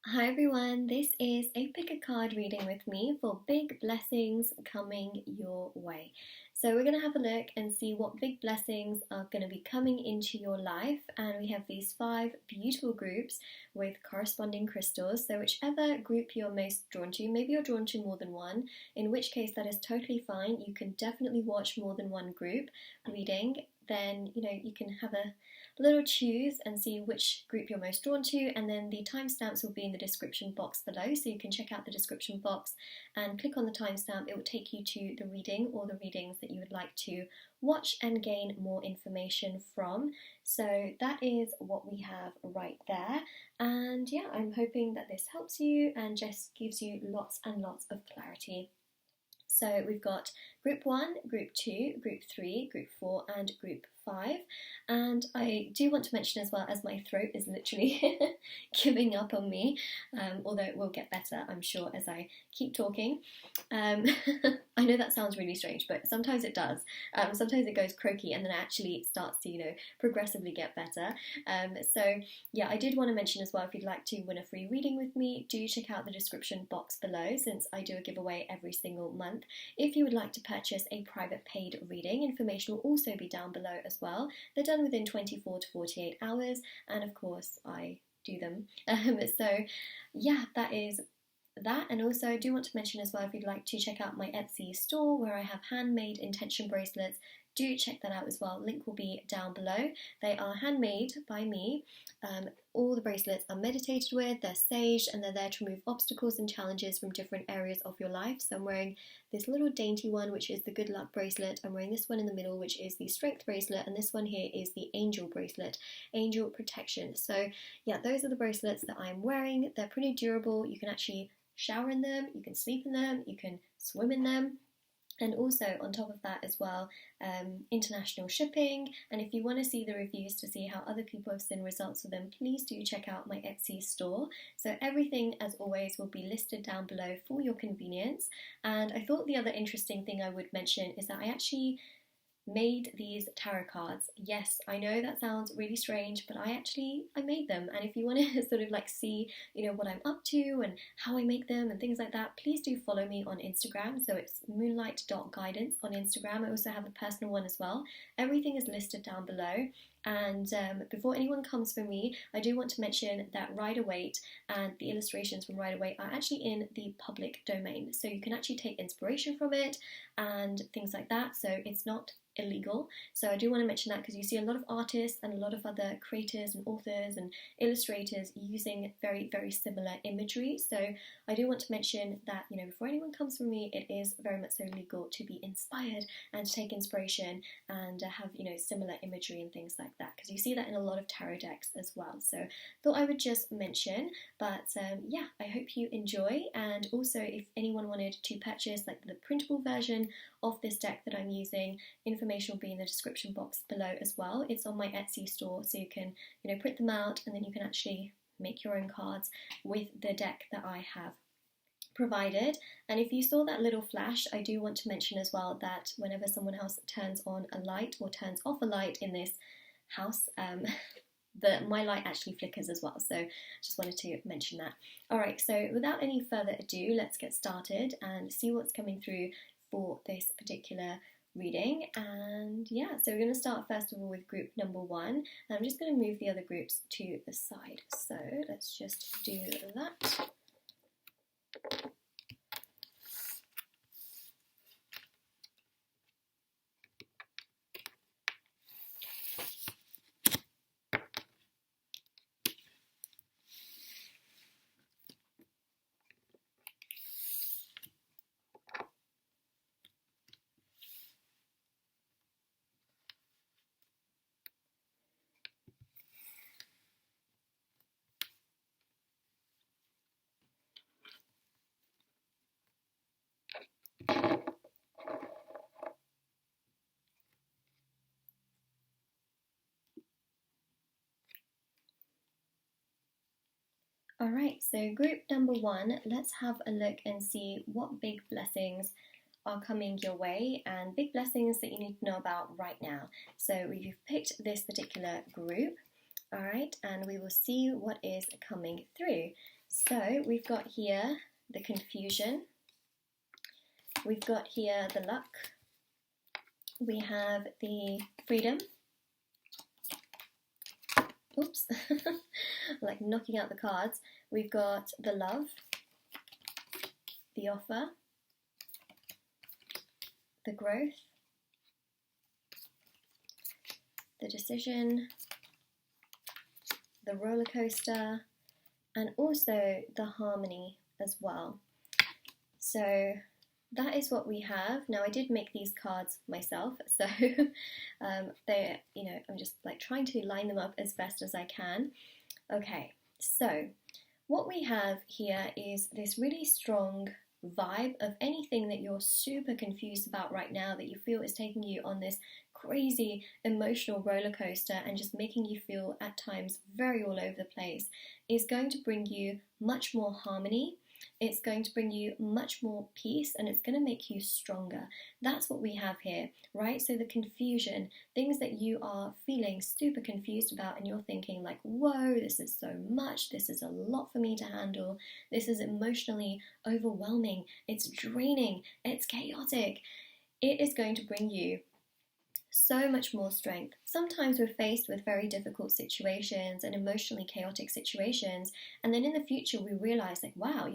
Hi everyone, this is a pick a card reading with me for big blessings coming your way. So we're going to have a look and see what big blessings are going to be coming into your life, and we have these 5 beautiful groups with corresponding crystals. So whichever group you're most drawn to, maybe you're drawn to more than one, in which case that is totally fine. You can definitely watch more than one group reading. Then you can have a little choose and see which group you're most drawn to, and then the timestamps will be in the description box below, so you can check out the description box and click on the timestamp. It will take you to the reading or the readings that you would like to watch and gain more information from. So that is what we have right there, and yeah, I'm hoping that this helps you and just gives you lots and lots of clarity. So we've got group 1, group 2, group 3, group 4 and group 5, and I do want to mention as well, as my throat is literally giving up on me, although it will get better I'm sure as I keep talking. I know that sounds really strange, but sometimes it does. Sometimes it goes croaky and then it actually starts to progressively get better. So yeah, I did want to mention as well, if you'd like to win a free reading with me, do check out the description box below, since I do a giveaway every single month. If you would like to purchase a private paid reading, information will also be down below as well. They're done within 24 to 48 hours, and of course I do them. So yeah, that is that. And also I do want to mention as well, if you'd like to check out my Etsy store where I have handmade intention bracelets, do check that out as well. Link will be down below. They are handmade by me. All the bracelets are meditated with, they're saged, and they're there to remove obstacles and challenges from different areas of your life. So I'm wearing this little dainty one, which is the good luck bracelet. I'm wearing this one in the middle, which is the strength bracelet, and this one here is the angel bracelet, angel protection. So yeah, those are the bracelets that I'm wearing. They're pretty durable. You can actually shower in them, you can sleep in them, you can swim in them. And also on top of that as well, international shipping. And if you want to see the reviews to see how other people have seen results with them, please do check out my Etsy store. So everything, as always, will be listed down below for your convenience. And I thought the other interesting thing I would mention is that I actually made these tarot cards. Yes, I know that sounds really strange, but I made them. And if you want to sort of like see what I'm up to and how I make them and things like that, please do follow me on Instagram. So it's moonlight.guidance on Instagram. I also have a personal one as well. Everything is listed down below. And before anyone comes for me, I do want to mention that Rider-Waite and the illustrations from Rider-Waite are actually in the public domain, so you can actually take inspiration from it and things like that, so it's not illegal. So I do want to mention that, because you see a lot of artists and a lot of other creators and authors and illustrators using very, very similar imagery. So I do want to mention that, before anyone comes from me, it is very much so legal to be inspired and to take inspiration and have, similar imagery and things like that, because you see that in a lot of tarot decks as well. So thought I would just mention, but yeah, I hope you enjoy. And also, if anyone wanted to purchase like the printable version of this deck that I'm using, information will be in the description box below as well. It's on my Etsy store, so you can print them out, and then you can actually make your own cards with the deck that I have provided. And if you saw that little flash, I do want to mention as well that whenever someone else turns on a light or turns off a light in this house, my light actually flickers as well. So just wanted to mention that. Alright, so without any further ado, let's get started and see what's coming through for this particular reading. And yeah, so we're going to start first of all with group number 1, and I'm just going to move the other groups to the side. So let's just do that. Alright, so group number 1, let's have a look and see what big blessings are coming your way, and big blessings that you need to know about right now. So we've picked this particular group, alright, and we will see what is coming through. So we've got here the confusion, we've got here the luck, we have the freedom, oops, like knocking out the cards, we've got the love, the offer, the growth, the decision, the roller coaster, and also the harmony as well. So that is what we have. Now I did make these cards myself, so they're, I'm just like trying to line them up as best as I can. Okay, so what we have here is this really strong vibe of anything that you're super confused about right now, that you feel is taking you on this crazy emotional roller coaster and just making you feel at times very all over the place, is going to bring you much more harmony. It's going to bring you much more peace, and it's going to make you stronger. That's what we have here, right? So the confusion, things that you are feeling super confused about, and you're thinking like, whoa, this is so much, this is a lot for me to handle, this is emotionally overwhelming, it's draining, it's chaotic. It is going to bring you so much more strength. Sometimes we're faced with very difficult situations and emotionally chaotic situations, and then in the future we realize like, wow,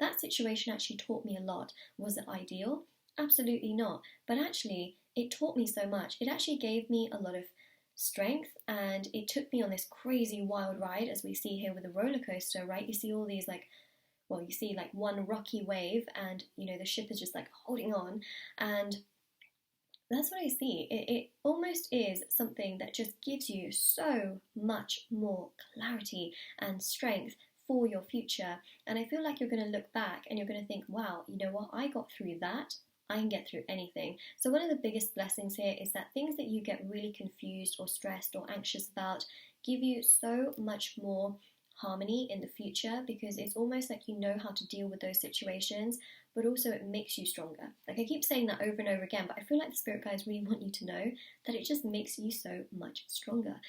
that situation actually taught me a lot. Was it ideal? Absolutely not. But actually, it taught me so much. It actually gave me a lot of strength, and it took me on this crazy wild ride, as we see here with the roller coaster, right? You see all these you see like one rocky wave, and the ship is just like holding on, and that's what I see. It almost is something that just gives you so much more clarity and strength for your future. And I feel like you're going to look back and you're going to think, wow, you know what? I got through that. I can get through anything. So one of the biggest blessings here is that things that you get really confused or stressed or anxious about give you so much more harmony in the future, because it's almost like you know how to deal with those situations, but also it makes you stronger. Like I keep saying that over and over again, but I feel like the spirit guides really want you to know that it just makes you so much stronger.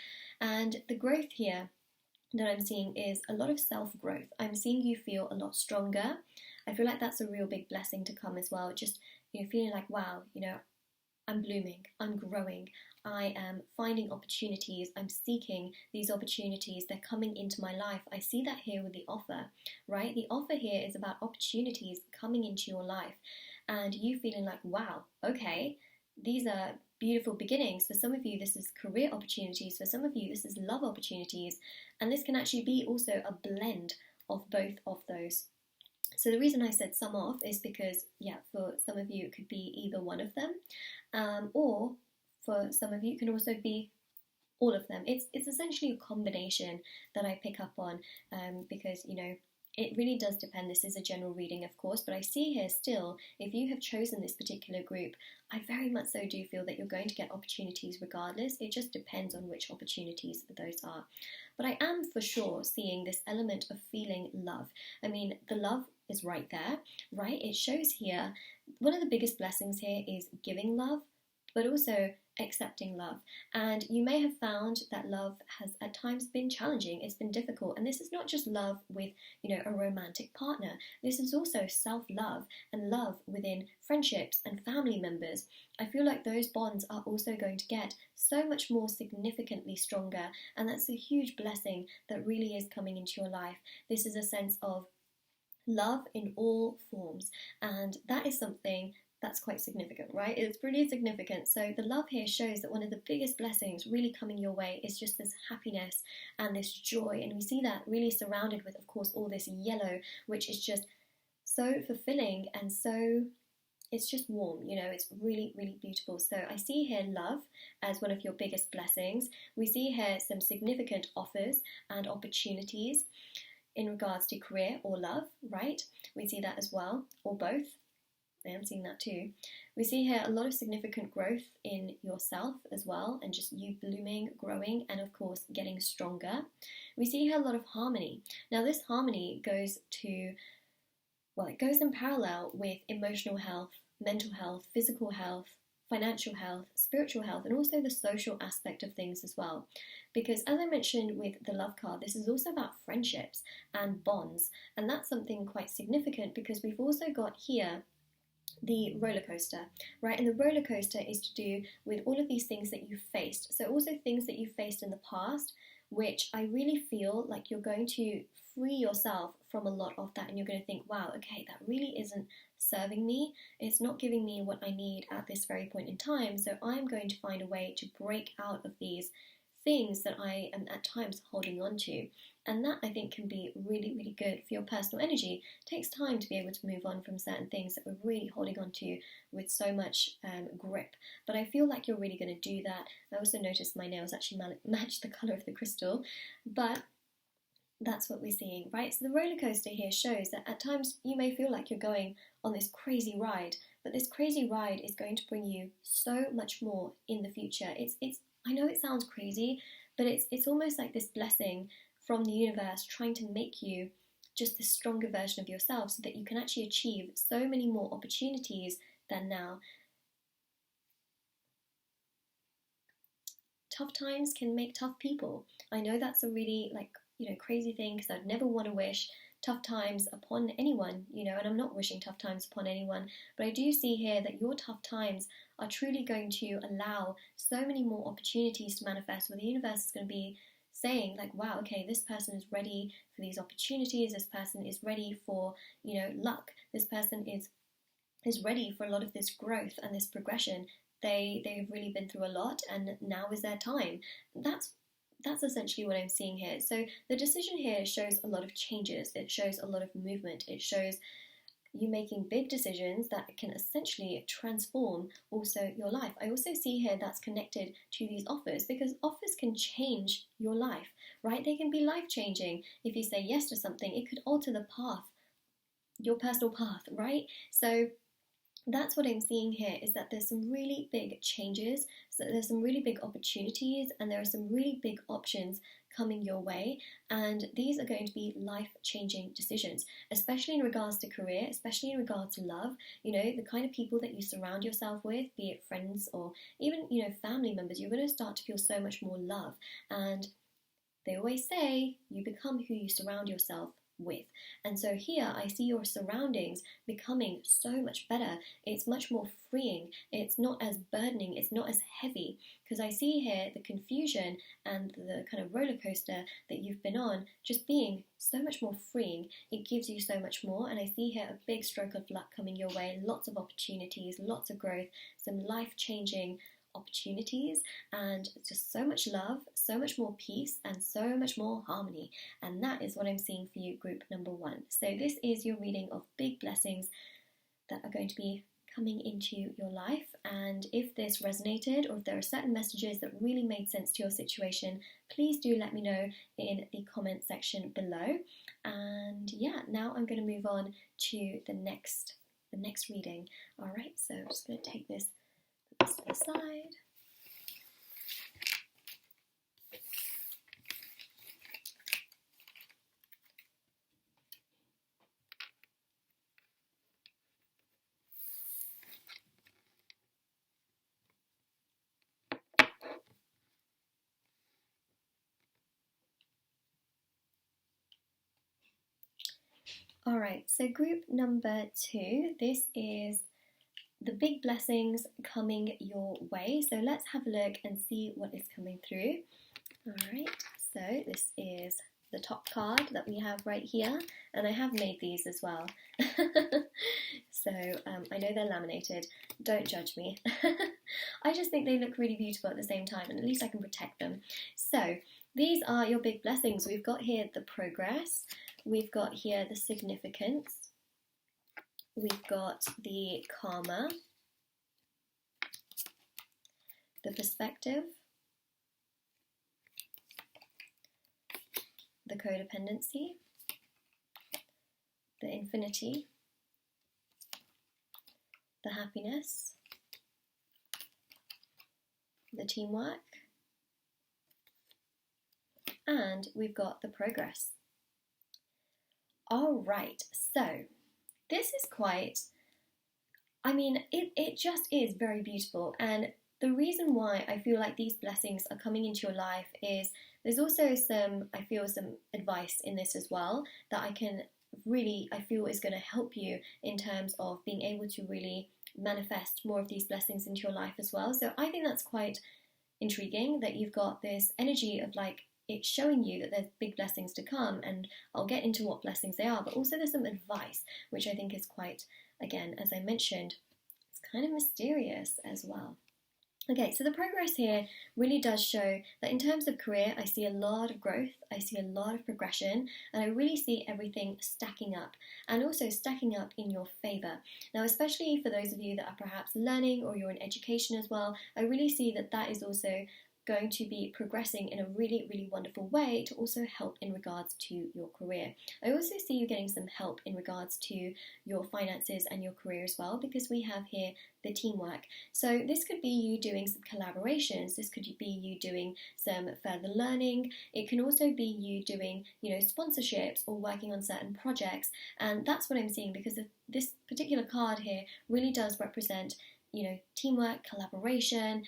And the growth here that I'm seeing is a lot of self-growth. I'm seeing you feel a lot stronger. I feel like that's a real big blessing to come as well. Just feeling like, wow, I'm blooming, I'm growing, I am finding opportunities, I'm seeking these opportunities, they're coming into my life. I see that here with the offer, right? The offer here is about opportunities coming into your life, and you feeling like, wow, okay, these are beautiful beginnings. For some of you, this is career opportunities. For some of you, this is love opportunities. And this can actually be also a blend of both of those. So the reason I said some off is because, for some of you it could be either one of them, or for some of you it can also be all of them. It's essentially a combination that I pick up on, because it really does depend. This is a general reading, of course, but I see here still, if you have chosen this particular group, I very much so do feel that you're going to get opportunities regardless. It just depends on which opportunities those are. But I am for sure seeing this element of feeling love. I mean, the love is right there, right? It shows here, one of the biggest blessings here is giving love, but also accepting love. And you may have found that love has at times been challenging, it's been difficult, and this is not just love with a romantic partner. This is also self-love and love within friendships and family members. I feel like those bonds are also going to get so much more significantly stronger, and that's a huge blessing that really is coming into your life. This is a sense of love in all forms, and that is something that's quite significant, right? It's pretty significant. So the love here shows that one of the biggest blessings really coming your way is just this happiness and this joy, and we see that really surrounded with, of course, all this yellow, which is just so fulfilling, and so it's just warm, it's really, really beautiful. So I see here love as one of your biggest blessings. We see here some significant offers and opportunities in regards to career or love, right? We see that as well, or both. I am seeing that too. We see here a lot of significant growth in yourself as well, and just you blooming, growing, and of course getting stronger. We see here a lot of harmony. Now this harmony goes to, it goes in parallel with emotional health, mental health, physical health, financial health, spiritual health, and also the social aspect of things as well. Because as I mentioned with the love card, this is also about friendships and bonds, and that's something quite significant because we've also got here the roller coaster, right? And the roller coaster is to do with all of these things that you've faced. So also things that you've faced in the past, which I really feel like you're going to free yourself from a lot of that, and you're going to think, wow, okay, that really isn't serving me. It's not giving me what I need at this very point in time. So I'm going to find a way to break out of these things that I am at times holding on to. And that I think can be really, really good for your personal energy. It takes time to be able to move on from certain things that we're really holding on to with so much grip. But I feel like you're really going to do that. I also noticed my nails actually match the colour of the crystal. But that's what we're seeing, right? So the roller coaster here shows that at times you may feel like you're going on this crazy ride, but this crazy ride is going to bring you so much more in the future. It's I know it sounds crazy, but it's almost like this blessing from the universe trying to make you just this stronger version of yourself so that you can actually achieve so many more opportunities than now. Tough times can make tough people. I know that's a really crazy thing because I'd never want to wish tough times upon anyone, and I'm not wishing tough times upon anyone, but I do see here that your tough times are truly going to allow so many more opportunities to manifest, where the universe is going to be saying like, wow, okay, this person is ready for these opportunities, this person is ready for, luck, this person is ready for a lot of this growth and this progression. They've really been through a lot and now is their time. That's essentially what I'm seeing here. So the decision here shows a lot of changes. It shows a lot of movement. It shows you making big decisions that can essentially transform also your life. I also see here that's connected to these offers, because offers can change your life, right? They can be life-changing. If you say yes to something, it could alter the path, your personal path, right? So that's what I'm seeing here, is that there's some really big changes, so there's some really big opportunities, and there are some really big options coming your way, and these are going to be life-changing decisions, especially in regards to career, especially in regards to love. The kind of people that you surround yourself with, be it friends or even family members, you're going to start to feel so much more love. And they always say you become who you surround yourself with. And so here I see your surroundings becoming so much better. It's much more freeing. It's not as burdening. It's not as heavy, because I see here the confusion and the kind of roller coaster that you've been on just being so much more freeing. It gives you so much more, and I see here a big stroke of luck coming your way, lots of opportunities, lots of growth, some life-changing opportunities, and just so much love, so much more peace, and so much more harmony. And that is what I'm seeing for you, group number 1. So this is your reading of big blessings that are going to be coming into your life. And if this resonated, or if there are certain messages that really made sense to your situation, please do let me know in the comment section below. And yeah, now I'm going to move on to the next reading. All right, so I'm just going to take this aside. Alright, so group number 2, this is the big blessings coming your way. So let's have a look and see what is coming through. Alright, so this is the top card that we have right here, and I have made these as well. So I know they're laminated, don't judge me. I just think they look really beautiful at the same time, and at least I can protect them. So these are your big blessings. We've got here the progress, we've got here the significance, we've got the karma, the perspective, the codependency, the infinity, the happiness, the teamwork, and we've got the progress. All right, so this is quite I mean, it just is very beautiful. And the reason why I feel like these blessings are coming into your life is there's also I feel some advice in this as well that I feel is going to help you in terms of being able to really manifest more of these blessings into your life as well. So I think that's quite intriguing that you've got this energy of like, it's showing you that there's big blessings to come, and I'll get into what blessings they are, but also there's some advice which I think is quite, again, as I mentioned, it's kind of mysterious as well. Okay, so the progress here really does show that in terms of career, I see a lot of growth, I see a lot of progression, and I really see everything stacking up, and also stacking up in your favour. Now, especially for those of you that are perhaps learning or you're in education as well, I really see that that is also going to be progressing in a really, really wonderful way to also help in regards to your career. I also see you getting some help in regards to your finances and your career as well, because we have here the teamwork. So this could be you doing some collaborations, this could be you doing some further learning, it can also be you doing, sponsorships or working on certain projects, and that's what I'm seeing, because this particular card here really does represent teamwork, collaboration,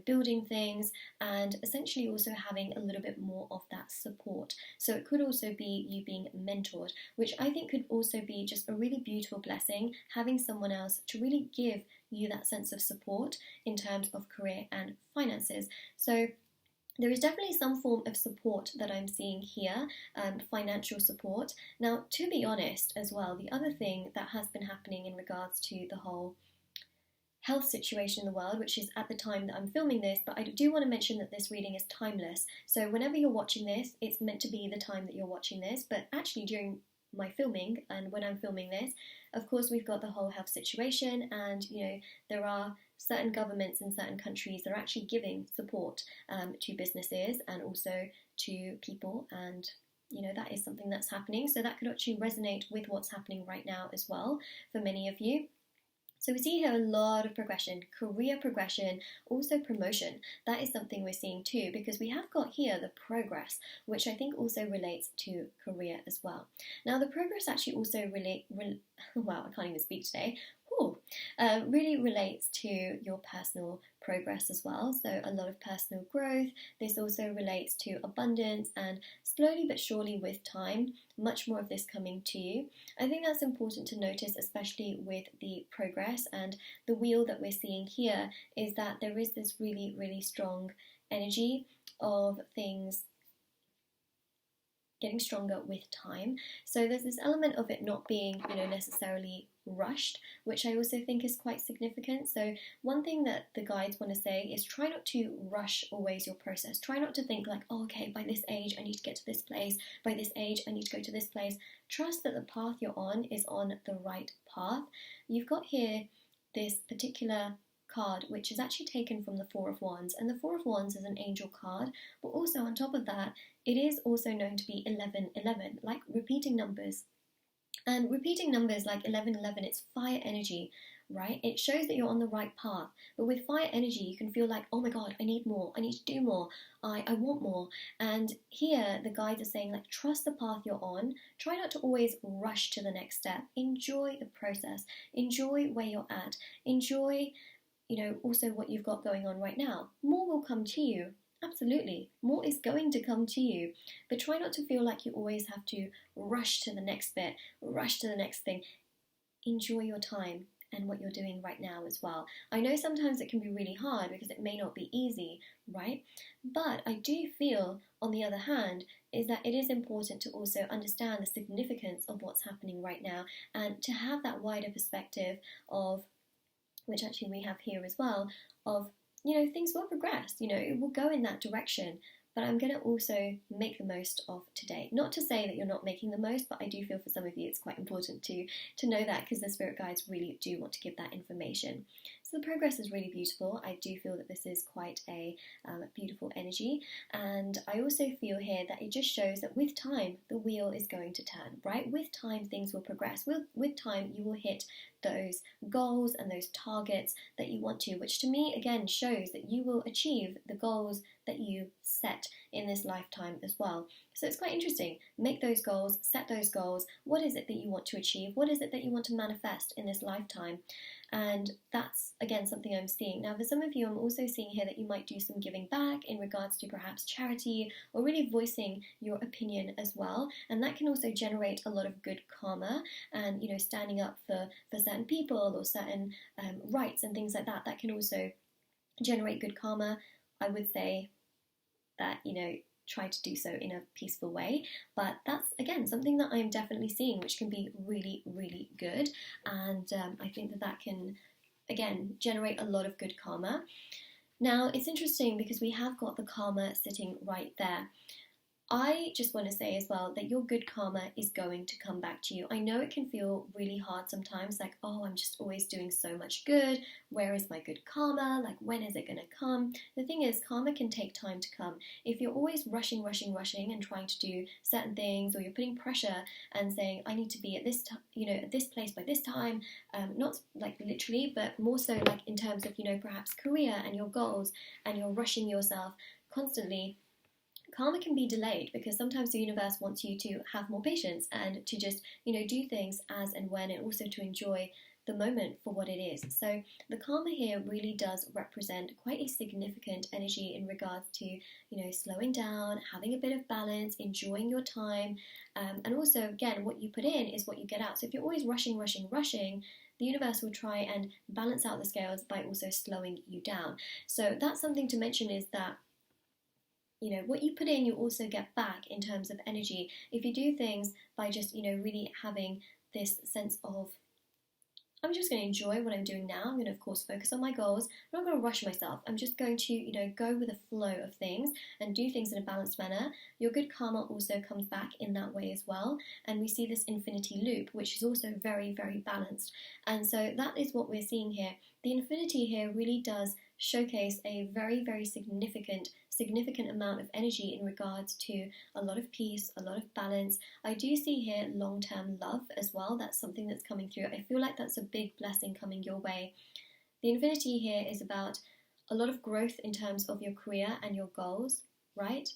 building things, and essentially also having a little bit more of that support. So it could also be you being mentored, which I think could also be just a really beautiful blessing, having someone else to really give you that sense of support in terms of career and finances. So there is definitely some form of support that I'm seeing here, financial support. Now, to be honest as well, the other thing that has been happening in regards to the whole health situation in the world, which is at the time that I'm filming this, but I do want to mention that this reading is timeless. So whenever you're watching this, it's meant to be the time that you're watching this, but actually during my filming and when I'm filming this, of course we've got the whole health situation, and there are certain governments in certain countries that are actually giving support to businesses and also to people, and that is something that's happening. So that could actually resonate with what's happening right now as well for many of you. So we see here a lot of progression, career progression, also promotion. That is something we're seeing too, because we have got here the progress, which I think also relates to career as well. Now the progress actually also wow, I can't even speak today. Really relates to your personal progress as well. So a lot of personal growth. This also relates to abundance, and slowly but surely with time, much more of this coming to you. I think that's important to notice, especially with the progress, and the wheel that we're seeing here is that there is this really, really strong energy of things getting stronger with time. So there's this element of it not being, necessarily rushed, which I also think is quite significant. So one thing that the guides want to say is try not to rush always your process. Try not to think like, oh, okay, by this age I need to get to this place, by this age I need to go to this place. Trust that the path you're on is on the right path. You've got here this particular card, which is actually taken from the Four of Wands, and the Four of Wands is an angel card, but also on top of that, it is also known to be 1111, like repeating numbers. And repeating numbers like 1111, it's fire energy, right? It shows that you're on the right path. But with fire energy, you can feel like, oh my God, I need more, I need to do more, I want more. And here the guides are saying, like, trust the path you're on. Try not to always rush to the next step. Enjoy the process. Enjoy where you're at. Enjoy also what you've got going on right now. More will come to you. Absolutely. More is going to come to you. But try not to feel like you always have to rush to the next bit, rush to the next thing. Enjoy your time and what you're doing right now as well. I know sometimes it can be really hard because it may not be easy, right? But I do feel, on the other hand, is that it is important to also understand the significance of what's happening right now, and to have that wider perspective of, which actually we have here as well, of, things will progress, it will go in that direction, but I'm going to also make the most of today. Not to say that you're not making the most, but I do feel for some of you it's quite important to know that, because the spirit guides really do want to give that information. So the progress is really beautiful. I do feel that this is quite a beautiful energy, and I also feel here that it just shows that with time the wheel is going to turn, right? With time things will progress. With time you will hit those goals and those targets that you want to, which to me again shows that you will achieve the goals that you set in this lifetime as well. So it's quite interesting. Make those goals, set those goals. What is it that you want to achieve? What is it that you want to manifest in this lifetime? And that's, again, something I'm seeing. Now, for some of you, I'm also seeing here that you might do some giving back in regards to perhaps charity, or really voicing your opinion as well. And that can also generate a lot of good karma, and, standing up for certain people or certain rights and things like that. That can also generate good karma. I would say that, try to do so in a peaceful way, but that's, again, something that I'm definitely seeing, which can be really, really good. And I think that can, again, generate a lot of good karma. Now, it's interesting because we have got the karma sitting right there. I just want to say as well that your good karma is going to come back to you. I know it can feel really hard sometimes, like, oh, I'm just always doing so much good. Where is my good karma? Like, when is it going to come? The thing is, karma can take time to come. If you're always rushing and trying to do certain things, or you're putting pressure and saying, I need to be at this at this place by this time, not like literally, but more so like in terms of, perhaps career and your goals, and you're rushing yourself constantly, karma can be delayed, because sometimes the universe wants you to have more patience and to just, do things as and when, and also to enjoy the moment for what it is. So the karma here really does represent quite a significant energy in regards to, slowing down, having a bit of balance, enjoying your time, and also, again, what you put in is what you get out. So if you're always rushing, the universe will try and balance out the scales by also slowing you down. So that's something to mention, is that what you put in, you also get back in terms of energy. If you do things by just, really having this sense of, I'm just going to enjoy what I'm doing now. I'm going to, of course, focus on my goals. I'm not going to rush myself. I'm just going to, go with the flow of things and do things in a balanced manner. Your good karma also comes back in that way as well. And we see this infinity loop, which is also very, very balanced. And so that is what we're seeing here. The infinity here really does showcase a very, very significant amount of energy in regards to a lot of peace, a lot of balance. I do see here long-term love as well. That's something that's coming through. I feel like that's a big blessing coming your way. The infinity here is about a lot of growth in terms of your career and your goals, right?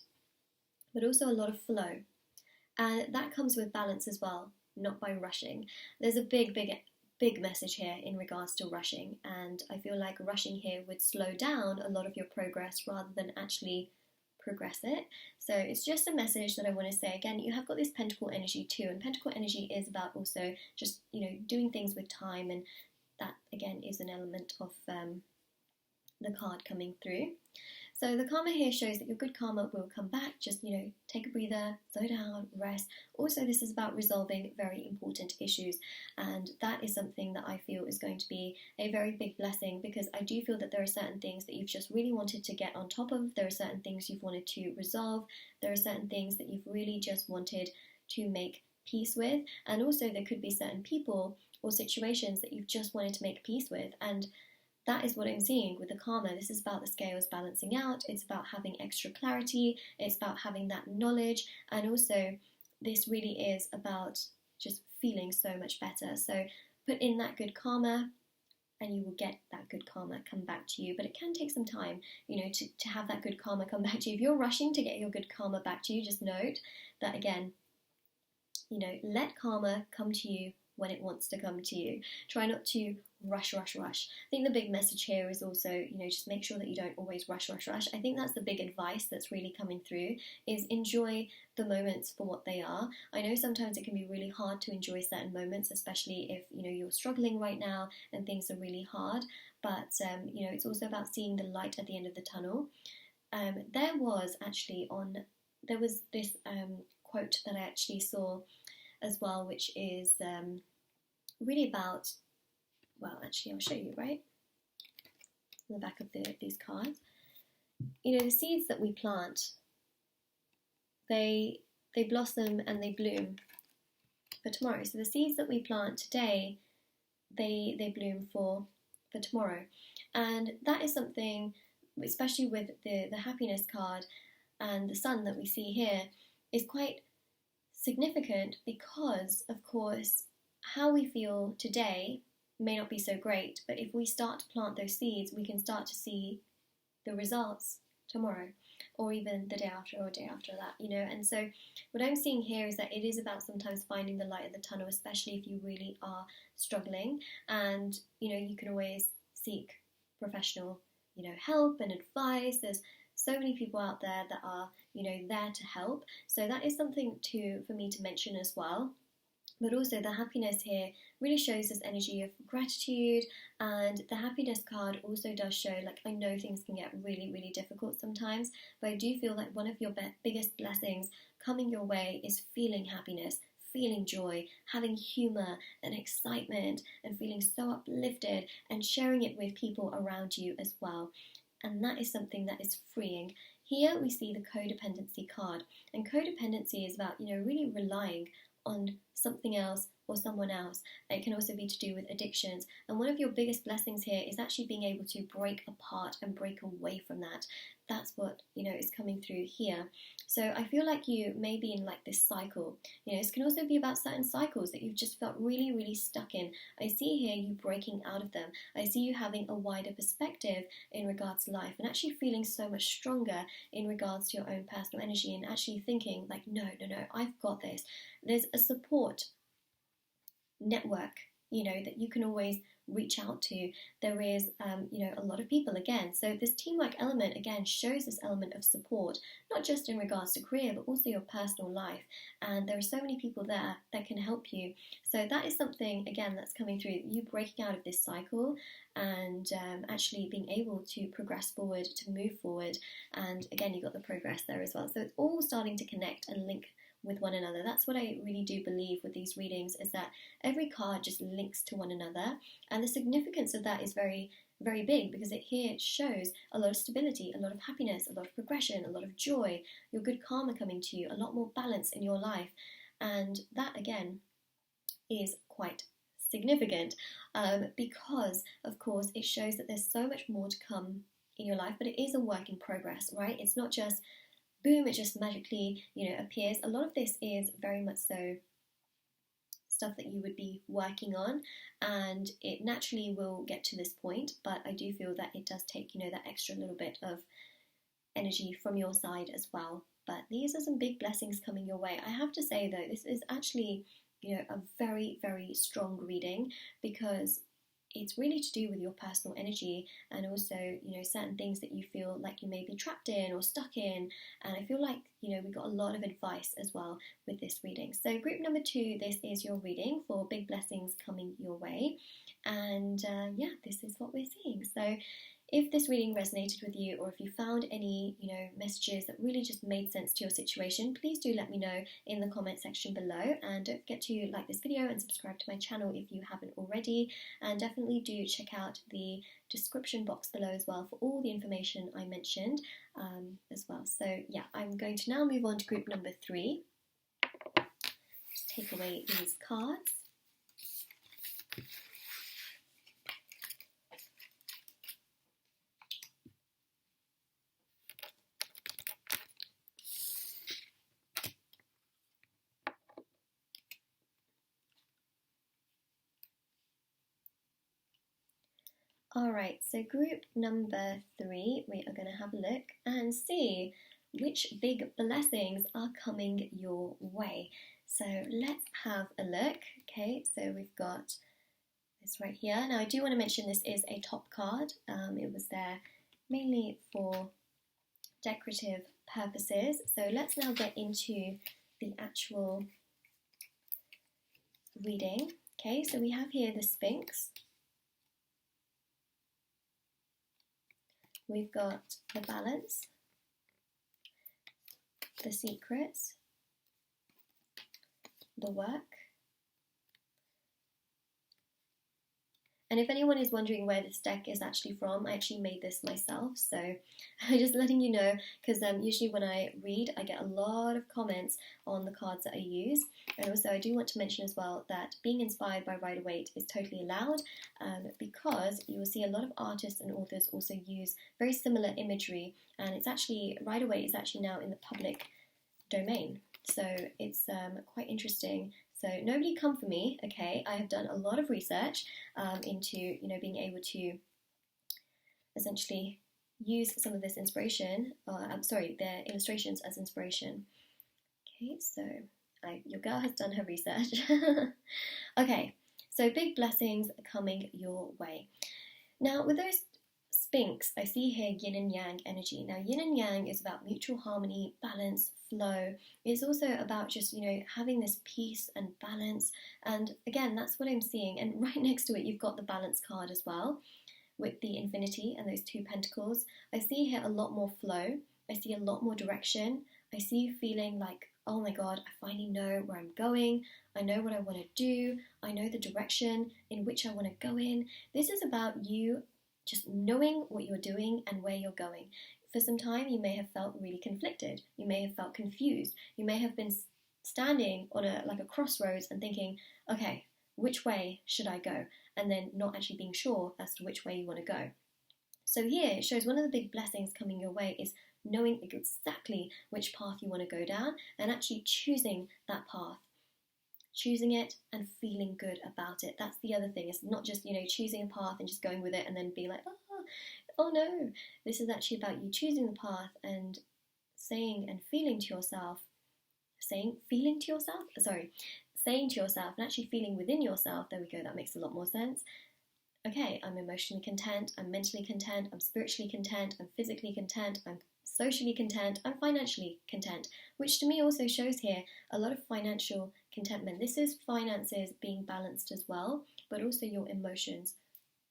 But also a lot of flow. And that comes with balance as well, not by rushing. There's a big message here in regards to rushing, and I feel like rushing here would slow down a lot of your progress rather than actually progress it. So it's just a message that I want to say. Again, you have got this pentacle energy too, and pentacle energy is about also just, doing things with time, and that, again, is an element of the card coming through. So the karma here shows that your good karma will come back. Just, take a breather, slow down, rest. Also, this is about resolving very important issues, and that is something that I feel is going to be a very big blessing, because I do feel that there are certain things that you've just really wanted to get on top of. There are certain things you've wanted to resolve. There are certain things that you've really just wanted to make peace with, and also there could be certain people or situations that you've just wanted to make peace with, and that is what I'm seeing with the karma. This is about the scales balancing out. It's about having extra clarity. It's about having that knowledge. And also, this really is about just feeling so much better. So put in that good karma, and you will get that good karma come back to you. But it can take some time, to have that good karma come back to you. If you're rushing to get your good karma back to you, just note that, again, let karma come to you when it wants to come to you. Try not to rush. I think the big message here is also, just make sure that you don't always rush. I think that's the big advice that's really coming through, is enjoy the moments for what they are. I know sometimes it can be really hard to enjoy certain moments, especially if, you're struggling right now and things are really hard, but, it's also about seeing the light at the end of the tunnel. There was this quote that I actually saw as well, which is really about, well, actually I'll show you, right, on the back of these cards. The seeds that we plant, they blossom and they bloom for tomorrow. So the seeds that we plant today, they bloom for tomorrow. And that is something, especially with the happiness card and the sun that we see here, is quite significant, because, of course, how we feel today may not be so great, but if we start to plant those seeds, we can start to see the results tomorrow. or even the day after or day after that, you know. And so what I'm seeing here is that it is about sometimes finding the light at the tunnel, especially if you really are struggling. And, you know, you can always seek professional, you know, help and advice. There's so many people out there that are, you know, there to help. So that is something for me to mention as well. But also the happiness here really shows this energy of gratitude, and the happiness card also does show, like, I know things can get really, really difficult sometimes, but I do feel like one of your biggest blessings coming your way is feeling happiness, feeling joy, having humour and excitement, and feeling so uplifted and sharing it with people around you as well. And that is something that is freeing. Here we see the codependency card, and codependency is about, you know, really relying on something else or someone else. It can also be to do with addictions, and one of your biggest blessings here is actually being able to break apart and break away from that. That's what, you know, is coming through here. So I feel like you may be in like this cycle. You know, this can also be about certain cycles that you've just felt really, really stuck in. I see here you breaking out of them. I see you having a wider perspective in regards to life, and actually feeling so much stronger in regards to your own personal energy, and actually thinking like, no, I've got this. There's a support network, you know, that you can always reach out to. There is, you know, a lot of people again. So this teamwork element again shows this element of support, not just in regards to career, but also your personal life. And there are so many people there that can help you. So that is something, again, that's coming through, you breaking out of this cycle and actually being able to progress forward, to move forward. And again, you've got the progress there as well. So it's all starting to connect and link with one another. That's what I really do believe with these readings, is that every card just links to one another, and the significance of that is very, very big, because it shows a lot of stability, a lot of happiness, a lot of progression, a lot of joy, your good karma coming to you, a lot more balance in your life. And that again is quite significant, because of course it shows that there's so much more to come in your life, but it is a work in progress, right? It's not just boom, it just magically, you know, appears. A lot of this is very much so stuff that you would be working on, and it naturally will get to this point, but I do feel that it does take, you know, that extra little bit of energy from your side as well. But these are some big blessings coming your way. I have to say though, this is actually, you know, a very, very strong reading, because it's really to do with your personal energy, and also, you know, certain things that you feel like you may be trapped in or stuck in. And I feel like, you know, we got a lot of advice as well with this reading. So group number 2, this is your reading for big blessings coming your way. And yeah, this is what we're seeing. So if this reading resonated with you, or if you found any, you know, messages that really just made sense to your situation, please do let me know in the comment section below. And don't forget to like this video and subscribe to my channel if you haven't already. And definitely do check out the description box below as well for all the information I mentioned as well. So yeah, I'm going to now move on to group number 3. Just take away these cards. Alright, so group number 3, we are going to have a look and see which big blessings are coming your way. So let's have a look. Okay, so we've got this right here. Now I do want to mention this is a top card. It was there mainly for decorative purposes. So let's now get into the actual reading. Okay, so we have here the Sphinx. We've got the Balance, the Secrets, the Work. And if anyone is wondering where this deck is actually from, I actually made this myself, so I'm just letting you know, because usually when I read, I get a lot of comments on the cards that I use. And also I do want to mention as well that being inspired by Rider-Waite is totally allowed, because you will see a lot of artists and authors also use very similar imagery, and it's actually, Rider-Waite is actually now in the public domain, so it's quite interesting. So nobody come for me, okay? I have done a lot of research into, you know, being able to essentially use some of this inspiration, their illustrations as inspiration. Okay, so your girl has done her research. Okay, so big blessings coming your way. Now, with those Sphinx, I see here yin and yang energy. Now, yin and yang is about mutual harmony, balance, flow. It's also about just, having this peace and balance. And again, that's what I'm seeing. And right next to it, you've got the balance card as well with the infinity and those two pentacles. I see here a lot more flow. I see a lot more direction. I see you feeling like, oh my God, I finally know where I'm going. I know what I want to do. I know the direction in which I want to go in. This is about you just knowing what you're doing and where you're going. For some time, you may have felt really conflicted. You may have felt confused. You may have been standing on a crossroads and thinking, okay, which way should I go? And then not actually being sure as to which way you want to go. So here it shows one of the big blessings coming your way is knowing exactly which path you want to go down and actually choosing that path. Choosing it and feeling good about it. That's the other thing. It's not just, choosing a path and just going with it and then being like, oh no. This is actually about you choosing the path and saying and feeling to yourself, saying to yourself and actually feeling within yourself, there we go, that makes a lot more sense. Okay, I'm emotionally content, I'm mentally content, I'm spiritually content, I'm physically content, I'm socially content, I'm financially content, which to me also shows here a lot of financial contentment. This is finances being balanced as well, but also your emotions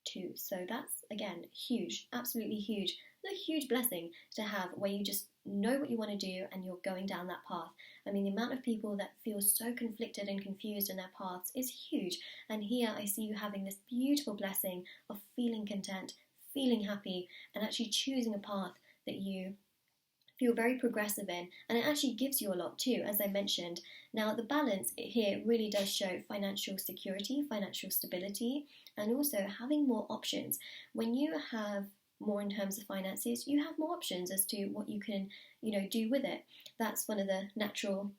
too. So that's, again, huge, absolutely huge. It's a huge blessing to have where you just know what you want to do and you're going down that path. I mean, the amount of people that feel so conflicted and confused in their paths is huge. And here I see you having this beautiful blessing of feeling content, feeling happy, and actually choosing a path that you feel very progressive in, and it actually gives you a lot too, as I mentioned. Now, the balance here really does show financial security, financial stability, and also having more options. When you have more in terms of finances, you have more options as to what you can, do with it. That's one of the natural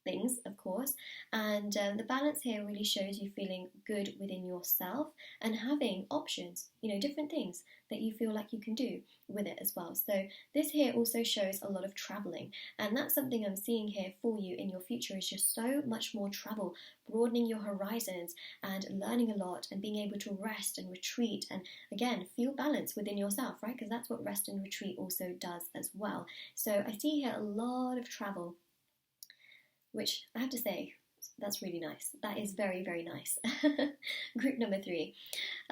things, of course, and the balance here really shows you feeling good within yourself and having options, different things that you feel like you can do with it as well. So this here also shows a lot of traveling, and that's something I'm seeing here for you in your future is just so much more travel, broadening your horizons and learning a lot and being able to rest and retreat and again feel balance within yourself, right? Because that's what rest and retreat also does as well. So I see here a lot of travel, which I have to say, that's really nice. That is very, very nice. Group number 3.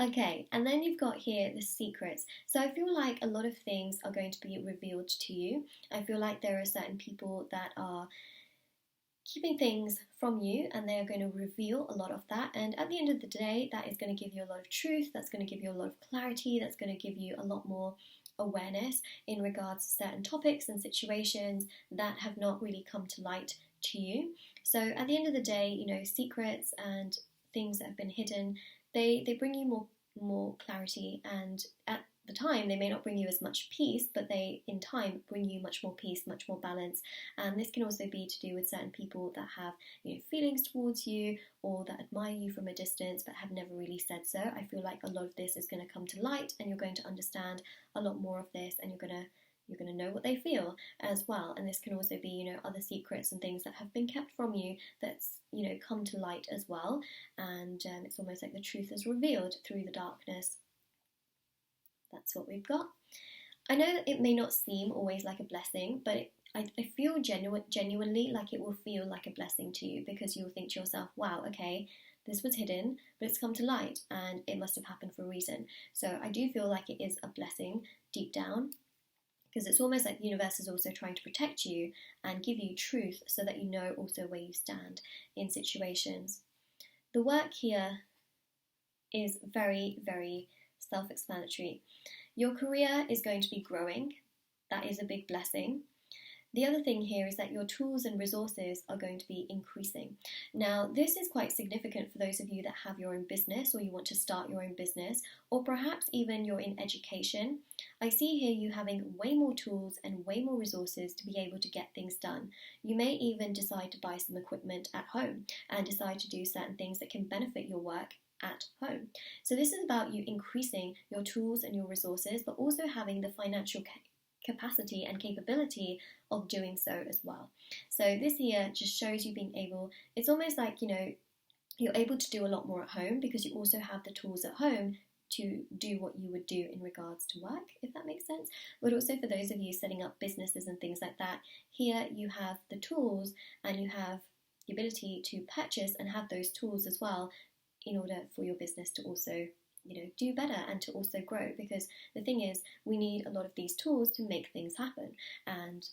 Okay, and then you've got here the secrets. So I feel like a lot of things are going to be revealed to you. I feel like there are certain people that are keeping things from you and they are going to reveal a lot of that. And at the end of the day, that is going to give you a lot of truth. That's going to give you a lot of clarity. That's going to give you a lot more awareness in regards to certain topics and situations that have not really come to light to you. So at the end of the day, secrets and things that have been hidden, they bring you more clarity, and at the time they may not bring you as much peace, but they in time bring you much more peace, much more balance. And this can also be to do with certain people that have feelings towards you or that admire you from a distance but have never really said so. I feel like a lot of this is going to come to light and you're going to understand a lot more of this, and you're going to know what they feel as well. And this can also be, other secrets and things that have been kept from you that's, come to light as well. And it's almost like the truth is revealed through the darkness. That's what we've got. I know that it may not seem always like a blessing, but I feel genuinely like it will feel like a blessing to you, because you'll think to yourself, wow, okay, this was hidden, but it's come to light and it must have happened for a reason. So I do feel like it is a blessing deep down, because it's almost like the universe is also trying to protect you and give you truth so that you know also where you stand in situations. The work here is very, very self-explanatory. Your career is going to be growing. That is a big blessing. The other thing here is that your tools and resources are going to be increasing. Now, this is quite significant for those of you that have your own business or you want to start your own business, or perhaps even you're in education. I see here you having way more tools and way more resources to be able to get things done. You may even decide to buy some equipment at home and decide to do certain things that can benefit your work at home. So this is about you increasing your tools and your resources, but also having the financial capacity and capability of doing so as well. So this here just shows you being able, it's almost like, you know, you're able to do a lot more at home because you also have the tools at home to do what you would do in regards to work, if that makes sense. But also for those of you setting up businesses and things like that, here you have the tools and you have the ability to purchase and have those tools as well in order for your business to also, you know, do better and to also grow. Because the thing is, we need a lot of these tools to make things happen. And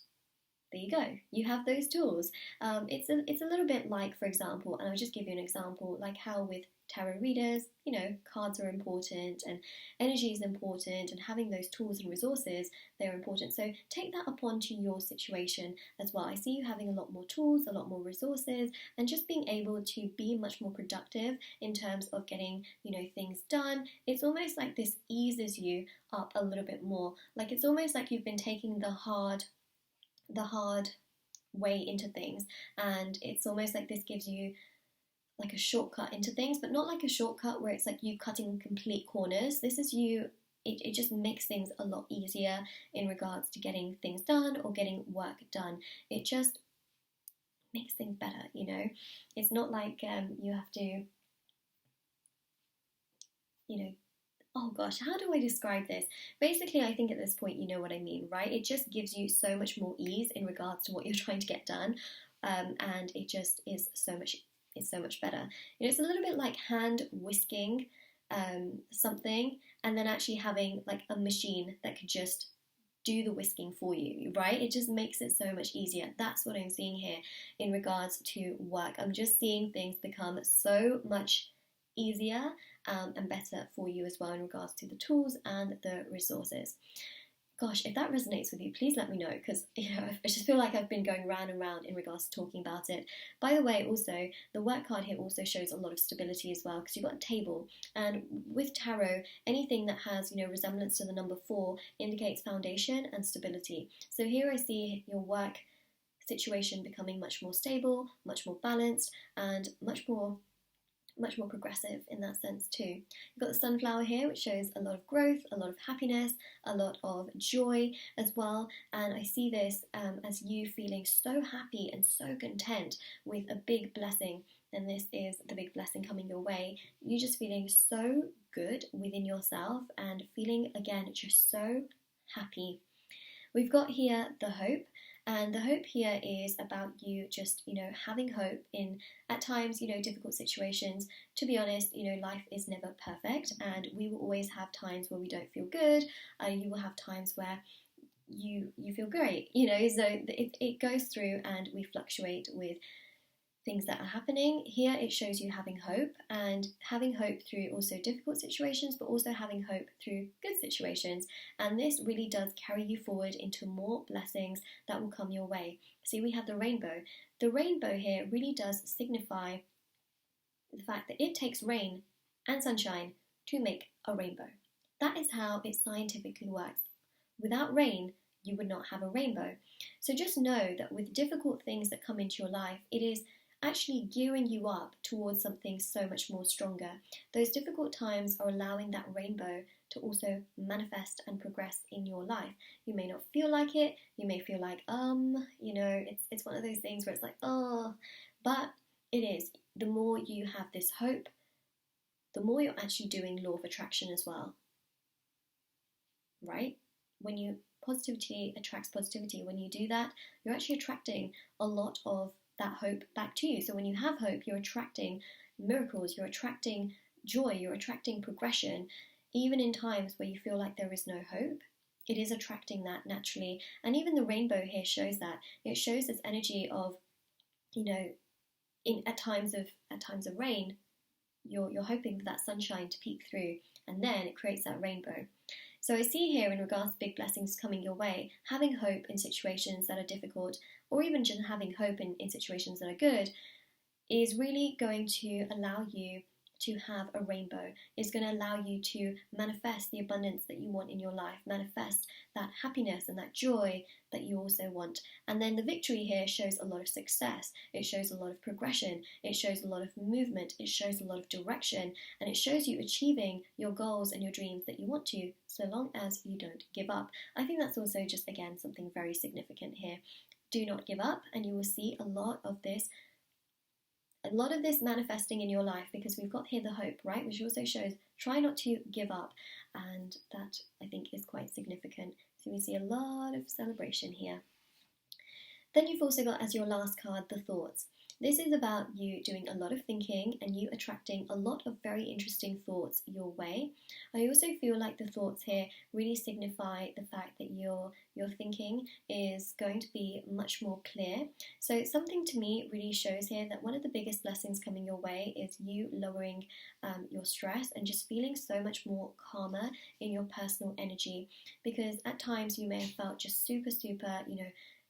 there you go, you have those tools. It's a little bit like, for example, and I'll just give you an example, like how with tarot readers, you know, cards are important and energy is important, and having those tools and resources, they're important. So take that upon to your situation as well. I see you having a lot more tools, a lot more resources, and just being able to be much more productive in terms of getting, you know, things done. It's almost like this eases you up a little bit more. Like it's almost like you've been taking the hard way into things, and it's almost like this gives you like a shortcut into things, but not like a shortcut where it's like you cutting complete corners. This is you, it just makes things a lot easier in regards to getting things done or getting work done. It just makes things better, you know. It's not like you have to, you know, oh gosh, how do I describe this? Basically, I think at this point you know what I mean, right? It just gives you so much more ease in regards to what you're trying to get done, and it just is so much better. You know, it's a little bit like hand whisking something, and then actually having like a machine that could just do the whisking for you, right? It just makes it so much easier. That's what I'm seeing here in regards to work. I'm just seeing things become so much easier and better for you as well in regards to the tools and the resources. Gosh, if that resonates with you, please let me know, because you know, I just feel like I've been going round and round in regards to talking about it. By the way, also, the work card here also shows a lot of stability as well, because you've got a table, and with tarot, anything that has, you know, resemblance to the number 4 indicates foundation and stability. So here I see your work situation becoming much more stable, much more balanced, and much more progressive in that sense too. You've got the sunflower here, which shows a lot of growth, a lot of happiness, a lot of joy as well. And I see this as you feeling so happy and so content with a big blessing. And this is the big blessing coming your way. You just feeling so good within yourself and feeling, again, just so happy. We've got here the hope. And the hope here is about you just, you know, having hope in, at times, you know, difficult situations. To be honest, you know, life is never perfect, and we will always have times where we don't feel good. You will have times where you feel great, you know, so it goes through, and we fluctuate with things that are happening. Here it shows you having hope, and having hope through also difficult situations, but also having hope through good situations. And this really does carry you forward into more blessings that will come your way. See, we have the rainbow. The rainbow here really does signify the fact that it takes rain and sunshine to make a rainbow. That is how it scientifically works. Without rain, you would not have a rainbow. So just know that with difficult things that come into your life, it is actually gearing you up towards something so much more stronger. Those difficult times are allowing that rainbow to also manifest and progress in your life. You may not feel like it, you may feel like, you know, it's one of those things where it's like, oh, but it is. The more you have this hope, the more you're actually doing law of attraction as well, right? When you, positivity attracts positivity. When you do that, you're actually attracting a lot of that hope back to you. So when you have hope, you're attracting miracles, you're attracting joy, you're attracting progression. Even in times where you feel like there is no hope, it is attracting that naturally. And even the rainbow here shows that. It shows this energy of, you know, at times of rain, you're hoping for that sunshine to peek through, and then it creates that rainbow. So I see here, in regards to big blessings coming your way, having hope in situations that are difficult, or even just having hope in situations that are good, is really going to allow you to have a rainbow. It's going to allow you to manifest the abundance that you want in your life, manifest that happiness and that joy that you also want. And then the victory here shows a lot of success. It shows a lot of progression. It shows a lot of movement. It shows a lot of direction. And it shows you achieving your goals and your dreams that you want to, so long as you don't give up. I think that's also just, again, something very significant here. Do not give up, and you will see a lot of this manifesting in your life, because we've got here the hope, right, which also shows try not to give up, and that I think is quite significant. So we see a lot of celebration here. Then you've also got, as your last card, the thoughts. This is about you doing a lot of thinking and you attracting a lot of very interesting thoughts your way. I also feel like the thoughts here really signify the fact that your thinking is going to be much more clear. So something to me really shows here that one of the biggest blessings coming your way is you lowering your stress and just feeling so much more calmer in your personal energy, because at times you may have felt just super,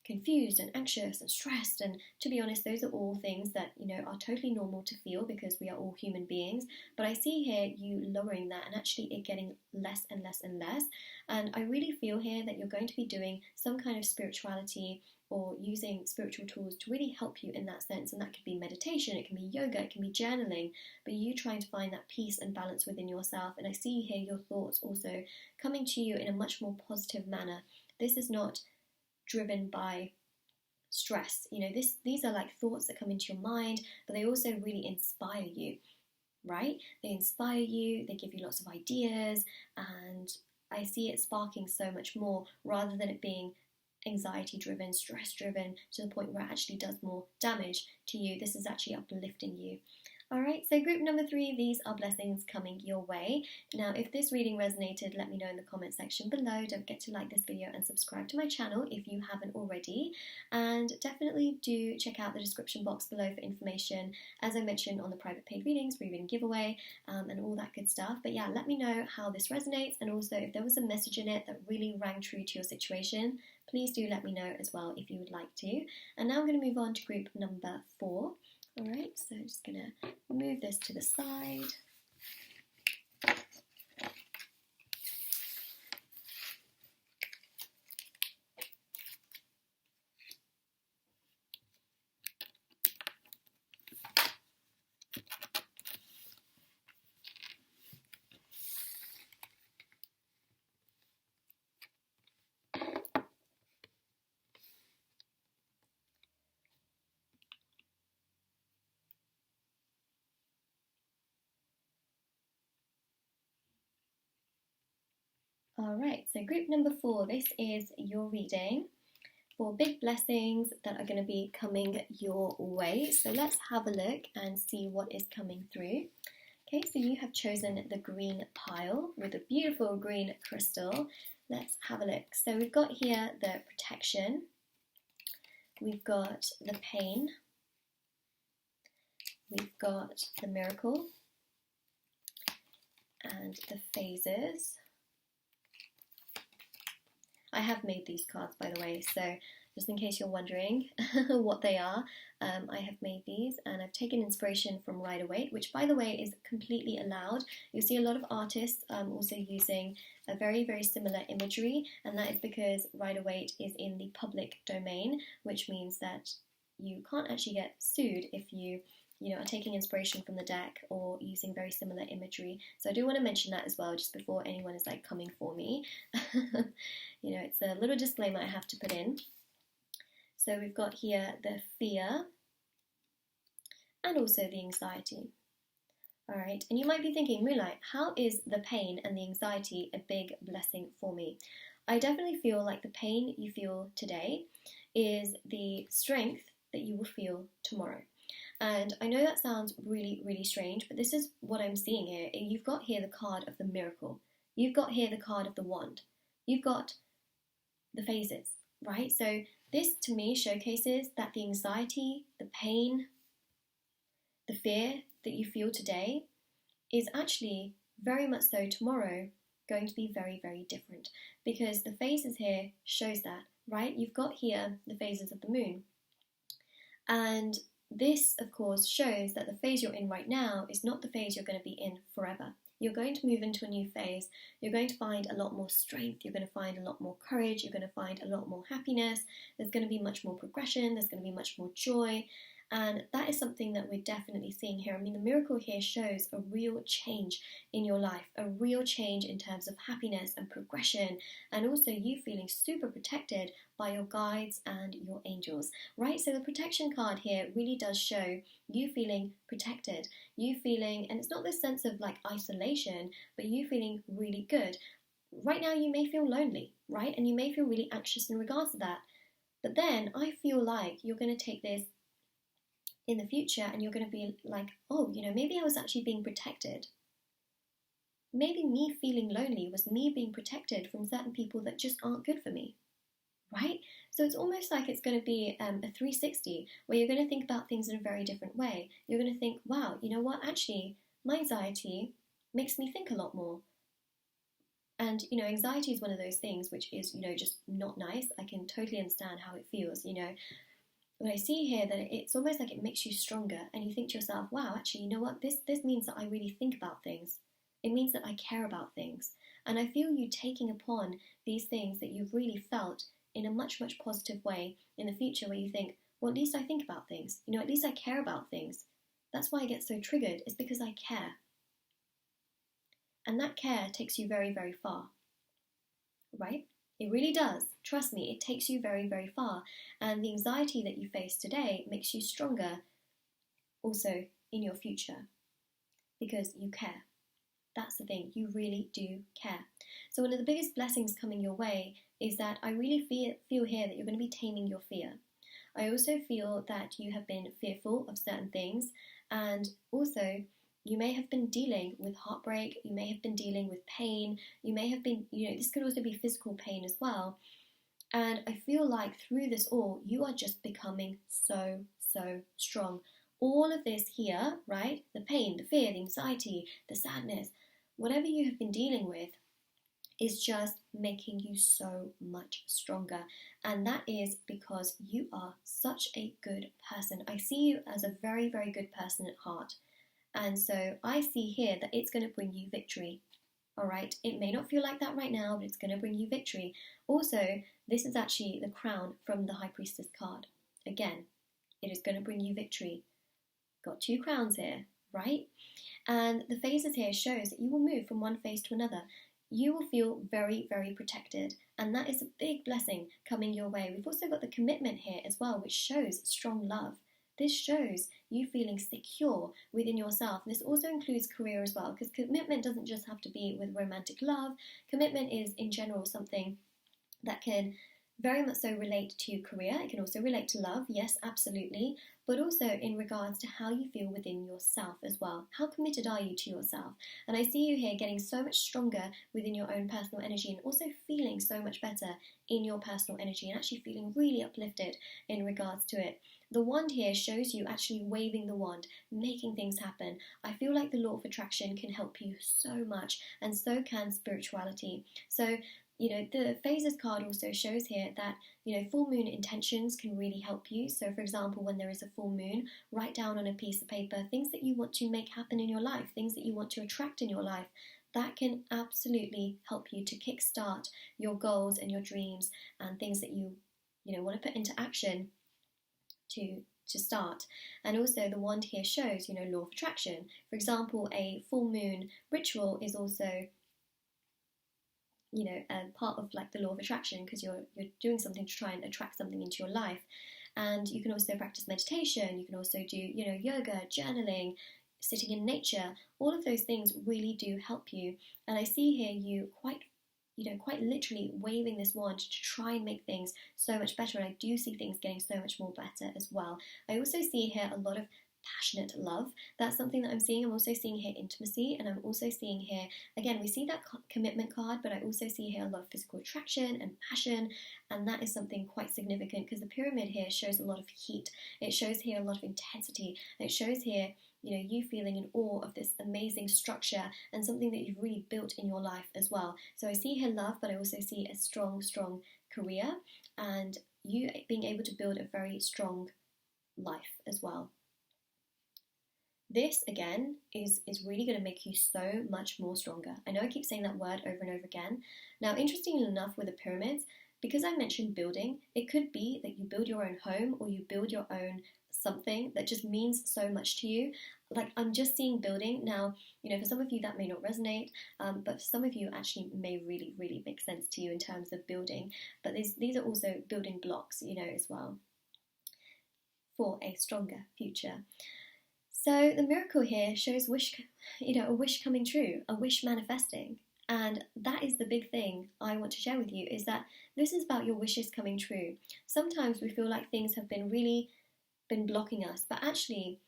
confused and anxious and stressed, and to be honest, those are all things that are totally normal to feel, because we are all human beings. But I see here you lowering that and actually it getting less and less and less. And I really feel here that you're going to be doing some kind of spirituality or using spiritual tools to really help you in that sense. And that could be meditation, it can be yoga, it can be journaling, but you trying to find that peace and balance within yourself. And I see here your thoughts also coming to you in a much more positive manner. This is not driven by stress. These are like thoughts that come into your mind, but they also really inspire you, right? They inspire you, they give you lots of ideas, and I see it sparking so much more rather than it being anxiety driven, stress driven, to the point where it actually does more damage to you. This is actually uplifting you. Alright, so group number 3, these are blessings coming your way. Now, if this reading resonated, let me know in the comment section below. Don't forget to like this video and subscribe to my channel if you haven't already. And definitely do check out the description box below for information, as I mentioned, on the private paid readings, reading giveaway, and all that good stuff. But yeah, let me know how this resonates, and also if there was a message in it that really rang true to your situation, please do let me know as well if you would like to. And now I'm going to move on to group number 4. Alright, so I'm just going to move this to the side. Alright, so group number 4, this is your reading for big blessings that are going to be coming your way. So let's have a look and see what is coming through. Okay, so you have chosen the green pile with a beautiful green crystal. Let's have a look. So we've got here the protection, we've got the pain, we've got the miracle, and the phases. I have made these cards, by the way, so just in case you're wondering what they are, I have made these, and I've taken inspiration from Rider-Waite, which, by the way, is completely allowed. You'll see a lot of artists also using a very, very similar imagery, and that is because Rider-Waite is in the public domain, which means that you can't actually get sued if you are taking inspiration from the deck or using very similar imagery. So I do want to mention that as well, just before anyone is like coming for me. It's a little disclaimer I have to put in. So we've got here the fear and also the anxiety. Alright, and you might be thinking, Moonlight, how is the pain and the anxiety a big blessing for me? I definitely feel like the pain you feel today is the strength that you will feel tomorrow. And I know that sounds really, really strange, but this is what I'm seeing here. You've got here the card of the miracle. You've got here the card of the wand. You've got the phases, right? So this, to me, showcases that the anxiety, the pain, the fear that you feel today is actually very much so tomorrow going to be very, very different, because the phases here shows that, right? You've got here the phases of the moon. And this, of course, shows that the phase you're in right now is not the phase you're going to be in forever. You're going to move into a new phase. You're going to find a lot more strength. You're going to find a lot more courage. You're going to find a lot more happiness. There's going to be much more progression. There's going to be much more joy. And that is something that we're definitely seeing here. I mean, the miracle here shows a real change in your life, a real change in terms of happiness and progression, and also you feeling super protected by your guides and your angels, right? So the protection card here really does show you feeling protected, you feeling, and it's not this sense of like isolation, but you feeling really good. Right now you may feel lonely, right? And you may feel really anxious in regards to that. But then I feel like you're going to take this in the future and you're going to be like, oh, maybe I was actually being protected. Maybe me feeling lonely was me being protected from certain people that just aren't good for me, right? So it's almost like it's going to be a 360 where you're going to think about things in a very different way. You're going to think, wow, you know what, actually my anxiety makes me think a lot more. And anxiety is one of those things which is just not nice. I can totally understand how it feels. But I see here that it's almost like it makes you stronger, and you think to yourself, wow, actually, you know what, this means that I really think about things. It means that I care about things. And I feel you taking upon these things that you've really felt in a much, much positive way in the future, where you think, well, at least I think about things. At least I care about things. That's why I get so triggered, is because I care. And that care takes you very, very far, right? It really does. Trust me, it takes you very, very far. And the anxiety that you face today makes you stronger also in your future, because you care. That's the thing, you really do care. So one of the biggest blessings coming your way is that I really feel here that you're going to be taming your fear. I also feel that you have been fearful of certain things, and also you may have been dealing with heartbreak, you may have been dealing with pain, you may have been, this could also be physical pain as well. And I feel like through this all, you are just becoming so, so strong. All of this here, right? The pain, the fear, the anxiety, the sadness, whatever you have been dealing with is just making you so much stronger. And that is because you are such a good person. I see you as a very, very good person at heart. And so I see here that it's going to bring you victory. All right, it may not feel like that right now, but it's going to bring you victory. Also, this is actually the crown from the High Priestess card. Again, it is going to bring you victory. Got two crowns here, right? And the phases here shows that you will move from one phase to another. You will feel very, very protected, and that is a big blessing coming your way. We've also got the commitment here as well, which shows strong love. This shows you feeling secure within yourself. This also includes career as well, because commitment doesn't just have to be with romantic love. Commitment is in general something that can very much so relate to career. It can also relate to love, yes, absolutely, but also in regards to how you feel within yourself as well. How committed are you to yourself? And I see you here getting so much stronger within your own personal energy, and also feeling so much better in your personal energy, and actually feeling really uplifted in regards to it. The wand here shows you actually waving the wand, making things happen. I feel like the law of attraction can help you so much, and so can spirituality. So the phases card also shows here that, full moon intentions can really help you. So for example, when there is a full moon, write down on a piece of paper things that you want to make happen in your life, things that you want to attract in your life. That can absolutely help you to kickstart your goals and your dreams and things that you want to put into action to start. And also the wand here shows, law of attraction. For example, a full moon ritual is also part of like the law of attraction, because you're doing something to try and attract something into your life. And you can also practice meditation. You can also do yoga, journaling, sitting in nature. All of those things really do help you. And I see here you quite literally waving this wand to try and make things so much better. And I do see things getting so much more better as well. I also see here a lot of passionate love. That's something that I'm seeing. I'm also seeing here intimacy, and I'm also seeing here, again, we see that commitment card, but I also see here a lot of physical attraction and passion, and that is something quite significant, because the pyramid here shows a lot of heat. It shows here a lot of intensity. It shows here you feeling in awe of this amazing structure and something that you've really built in your life as well. So I see here love, but I also see a strong career, and you being able to build a very strong life as well. this again is really going to make you so much more stronger. I know I keep saying that word over and over again. Now, interestingly enough, with the pyramids, because I mentioned building, it could be that you build your own home or you build your own something that just means so much to you. Like, I'm just seeing building. Now, for some of you that may not resonate, but for some of you actually may really, really make sense to you in terms of building. But these are also building blocks, as well, for a stronger future. So the miracle here shows a wish coming true, a wish manifesting. And that is the big thing I want to share with you, is that this is about your wishes coming true. Sometimes we feel like things have been blocking us, but actually,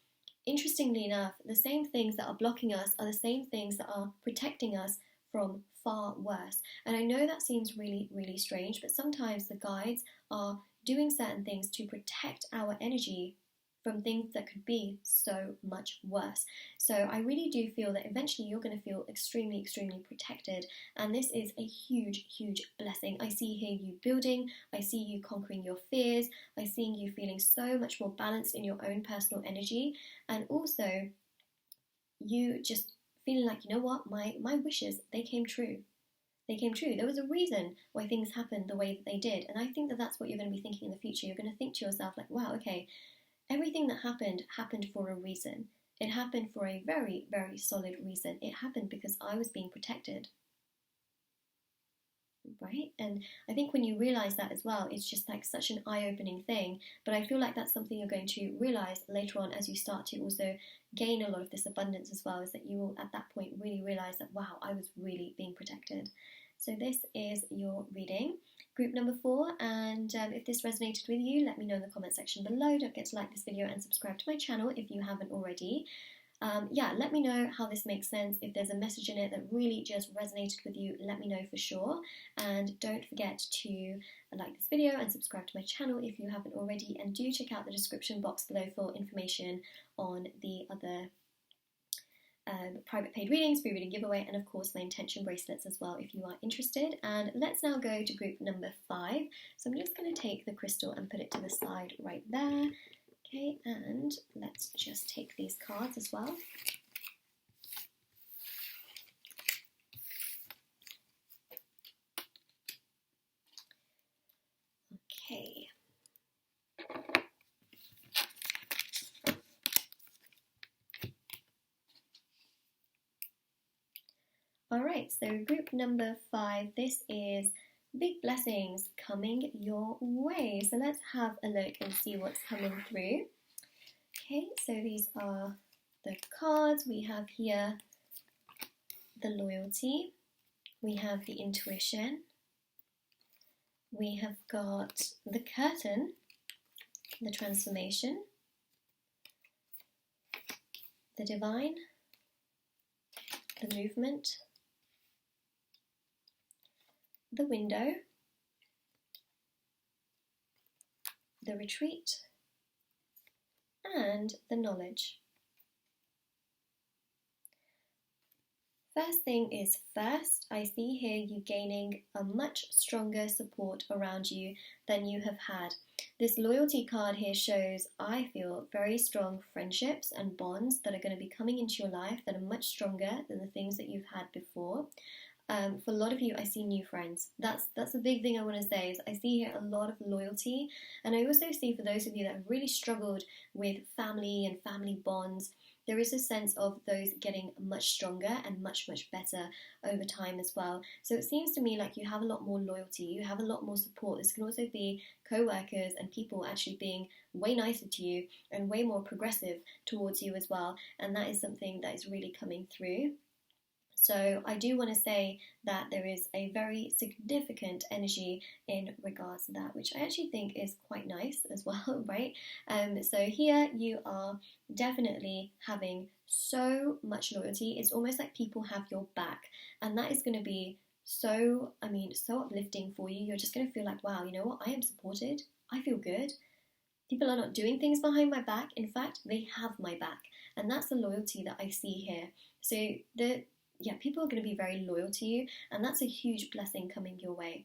interestingly enough, the same things that are blocking us are the same things that are protecting us from far worse. And I know that seems really, really strange, but sometimes the guides are doing certain things to protect our energy from things that could be so much worse. So I really do feel that eventually you're going to feel extremely, extremely protected, and this is a huge, huge blessing. I see here you building, I see you conquering your fears, I see you feeling so much more balanced in your own personal energy, and also you just feeling like, my wishes, they came true. They came true. There was a reason why things happened the way that they did, and I think that that's what you're going to be thinking in the future. You're going to think to yourself like, wow, okay, everything that happened for a reason. It happened for a very, very solid reason. It happened because I was being protected. Right? And I think when you realize that as well, it's just like such an eye-opening thing. But I feel like that's something you're going to realize later on as you start to also gain a lot of this abundance as well, is that you will at that point really realize that, wow, I was really being protected. So this is your reading, group number 4, and if this resonated with you, let me know in the comment section below. Don't forget to like this video and subscribe to my channel if you haven't already. Let me know how this makes sense. If there's a message in it that really just resonated with you, let me know for sure. And don't forget to like this video and subscribe to my channel if you haven't already, and do check out the description box below for information on the other private paid readings, free reading giveaway, and of course my intention bracelets as well if you are interested. And let's now go to group number 5. So I'm just going to take the crystal and put it to the side right there. Okay, and let's just take these cards as well. Okay. Alright, so group number 5, this is big blessings coming your way. So let's have a look and see what's coming through. Okay, so these are the cards. We have here the loyalty, we have the intuition, we have got the curtain, the transformation, the divine, the movement, the window, the retreat, and the knowledge. First thing is first, I see here you gaining a much stronger support around you than you have had. This loyalty card here shows, I feel, very strong friendships and bonds that are going to be coming into your life that are much stronger than the things that you've had before. For a lot of you, I see new friends. That's a big thing I want to say, is I see here a lot of loyalty, and I also see for those of you that have really struggled with family and family bonds, there is a sense of those getting much stronger and much, much better over time as well. So it seems to me like you have a lot more loyalty, you have a lot more support. This can also be co-workers and people actually being way nicer to you and way more progressive towards you as well, and that is something that is really coming through. So I do want to say that there is a very significant energy in regards to that, which I actually think is quite nice as well, right? So here you are definitely having so much loyalty. It's almost like people have your back, and that is going to be so uplifting for you. You're just going to feel like, wow, you know what? I am supported. I feel good. People are not doing things behind my back. In fact, they have my back, and that's the loyalty that I see here. So people are going to be very loyal to you, and that's a huge blessing coming your way.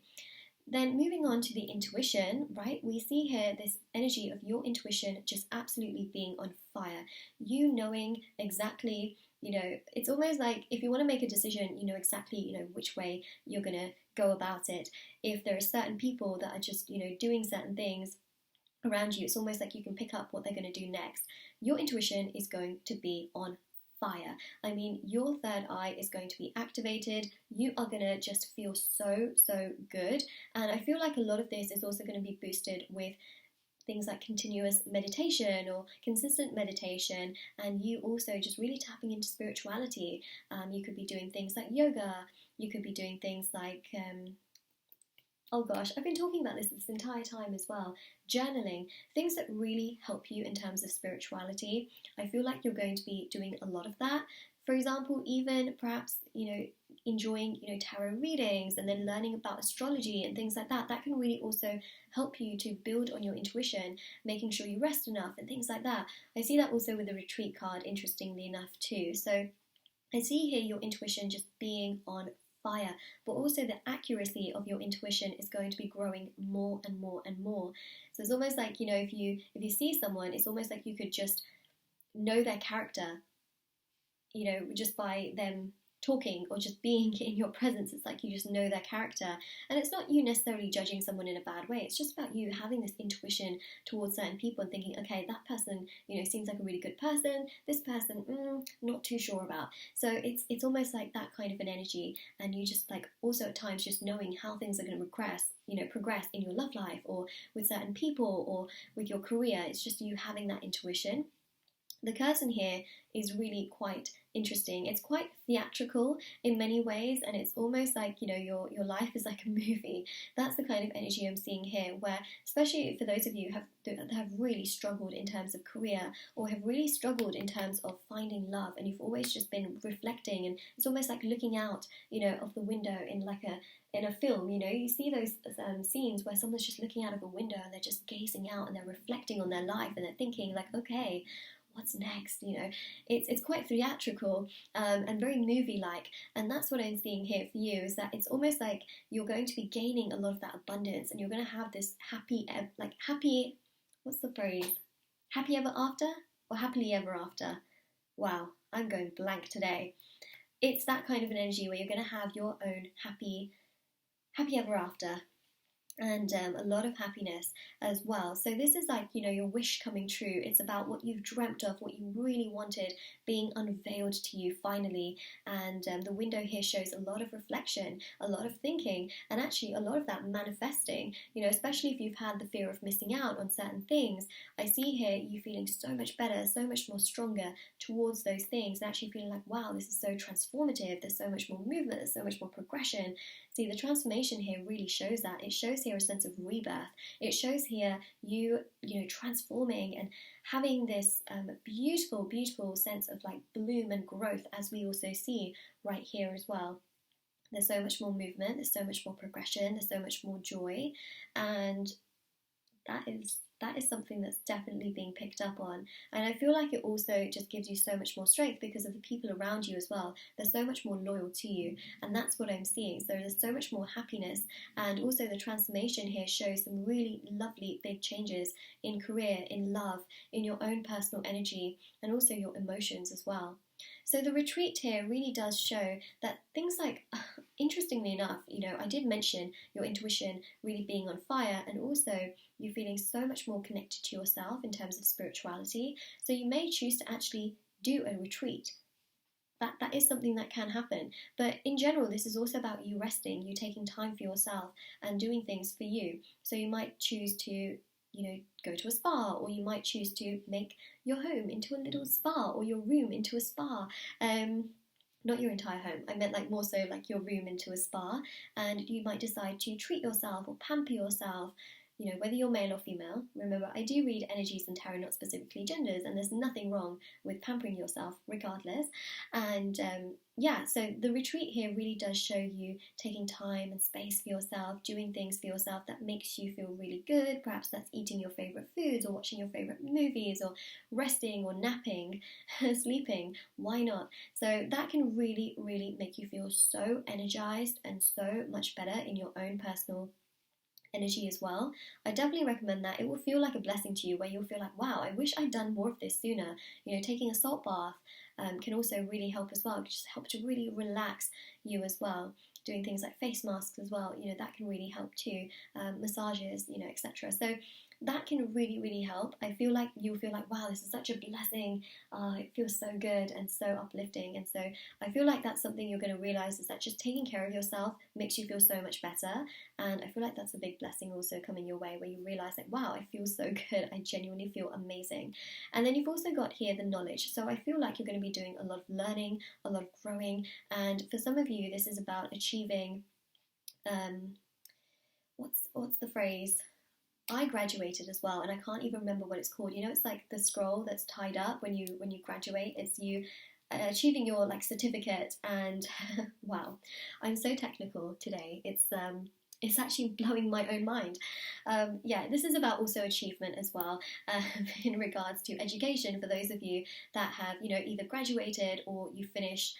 Then moving on to the intuition, right? We see here this energy of your intuition just absolutely being on fire. You knowing exactly, it's almost like if you want to make a decision, you know exactly, which way you're going to go about it. If there are certain people that are just, doing certain things around you, it's almost like you can pick up what they're going to do next. Your intuition is going to be on fire. I mean, your third eye is going to be activated. You are going to just feel so, so good. And I feel like a lot of this is also going to be boosted with things like continuous meditation or consistent meditation, and you also just really tapping into spirituality. You could be doing things like yoga. You could be doing things like oh gosh, I've been talking about this entire time as well. Journaling, things that really help you in terms of spirituality. I feel like you're going to be doing a lot of that. For example, even perhaps, enjoying, tarot readings and then learning about astrology and things like that. That can really also help you to build on your intuition, making sure you rest enough and things like that. I see that also with the retreat card, interestingly enough, too. So I see here your intuition just being on fire, but also the accuracy of your intuition is going to be growing more and more and more. So it's almost like, if you see someone, it's almost like you could just know their character, just by them talking or just being in your presence. It's like you just know their character, and it's not you necessarily judging someone in a bad way. It's just about you having this intuition towards certain people and thinking, okay, that person, seems like a really good person. This person, not too sure about. So it's almost like that kind of an energy, and you just like also at times just knowing how things are going to progress in your love life or with certain people or with your career. It's just you having that intuition. The curtain here is really quite interesting. It's quite theatrical in many ways, and it's almost like, your life is like a movie. That's the kind of energy I'm seeing here, where especially for those of you that have really struggled in terms of career or have really struggled in terms of finding love, and you've always just been reflecting, and it's almost like looking out, of the window in a film. You see those scenes where someone's just looking out of a window and they're just gazing out and they're reflecting on their life and they're thinking like, okay, what's next? It's quite theatrical and very movie-like, and that's what I'm seeing here for you, is that it's almost like you're going to be gaining a lot of that abundance, and you're going to have this happy, what's the phrase? Happy ever after or happily ever after? Wow, I'm going blank today. It's that kind of an energy where you're going to have your own happy ever after. And a lot of happiness as well. So this is like, your wish coming true. It's about what you've dreamt of, what you really wanted being unveiled to you finally. And the window here shows a lot of reflection, a lot of thinking, and actually a lot of that manifesting, especially if you've had the fear of missing out on certain things. I see here you feeling so much better, so much more stronger towards those things, and actually feeling like, wow, this is so transformative. There's so much more movement, there's so much more progression. See, the transformation here really shows that. It shows here a sense of rebirth. It shows here you transforming and having this beautiful, beautiful sense of like bloom and growth, as we also see right here as well. There's so much more movement, there's so much more progression, there's so much more joy, and that is something that's definitely being picked up on. And I feel like it also just gives you so much more strength because of the people around you as well. They're so much more loyal to you, and that's what I'm seeing. So there's so much more happiness, and also the transformation here shows some really lovely big changes in career, in love, in your own personal energy, and also your emotions as well. So the retreat here really does show that things like, interestingly enough, I did mention your intuition really being on fire, and also you feeling so much more connected to yourself in terms of spirituality. So you may choose to actually do a retreat. That is something that can happen. But in general, this is also about you resting, you taking time for yourself and doing things for you. So you might choose to go to a spa, or you might choose to make your home into a little spa, or your room into a spa. Not your entire home, I meant like more so like your room into a spa, and you might decide to treat yourself or pamper yourself, whether you're male or female. Remember, I do read energies and tarot, not specifically genders, and there's nothing wrong with pampering yourself regardless. And so the retreat here really does show you taking time and space for yourself, doing things for yourself that makes you feel really good. Perhaps that's eating your favourite foods, or watching your favourite movies, or resting, or napping, sleeping. Why not? So that can really, really make you feel so energized and so much better in your own personal energy as well. I definitely recommend that. It will feel like a blessing to you, where you'll feel like, wow, I wish I'd done more of this sooner. You know, taking a salt bath can also really help as well. It just help to really relax you as well. Doing things like face masks as well, you know, that can really help too. Massages, you know, etc. So that can really, really help. I feel like you'll feel like, wow, this is such a blessing. It feels so good and so uplifting. And so I feel like that's something you're going to realize, is that just taking care of yourself makes you feel so much better. And I feel like that's a big blessing also coming your way, where you realize like, wow, I feel so good. I genuinely feel amazing. And then you've also got here the knowledge. So I feel like you're going to be doing a lot of learning, a lot of growing. And for some of you, this is about achieving, what's the phrase? I graduated as well, and I can't even remember what it's called. You know, it's like the scroll that's tied up when you graduate. It's you achieving your like certificate, and wow, I'm so technical today. It's actually blowing my own mind. Yeah, this is about also achievement as well, in regards to education for those of you that have, you know, either graduated or you finished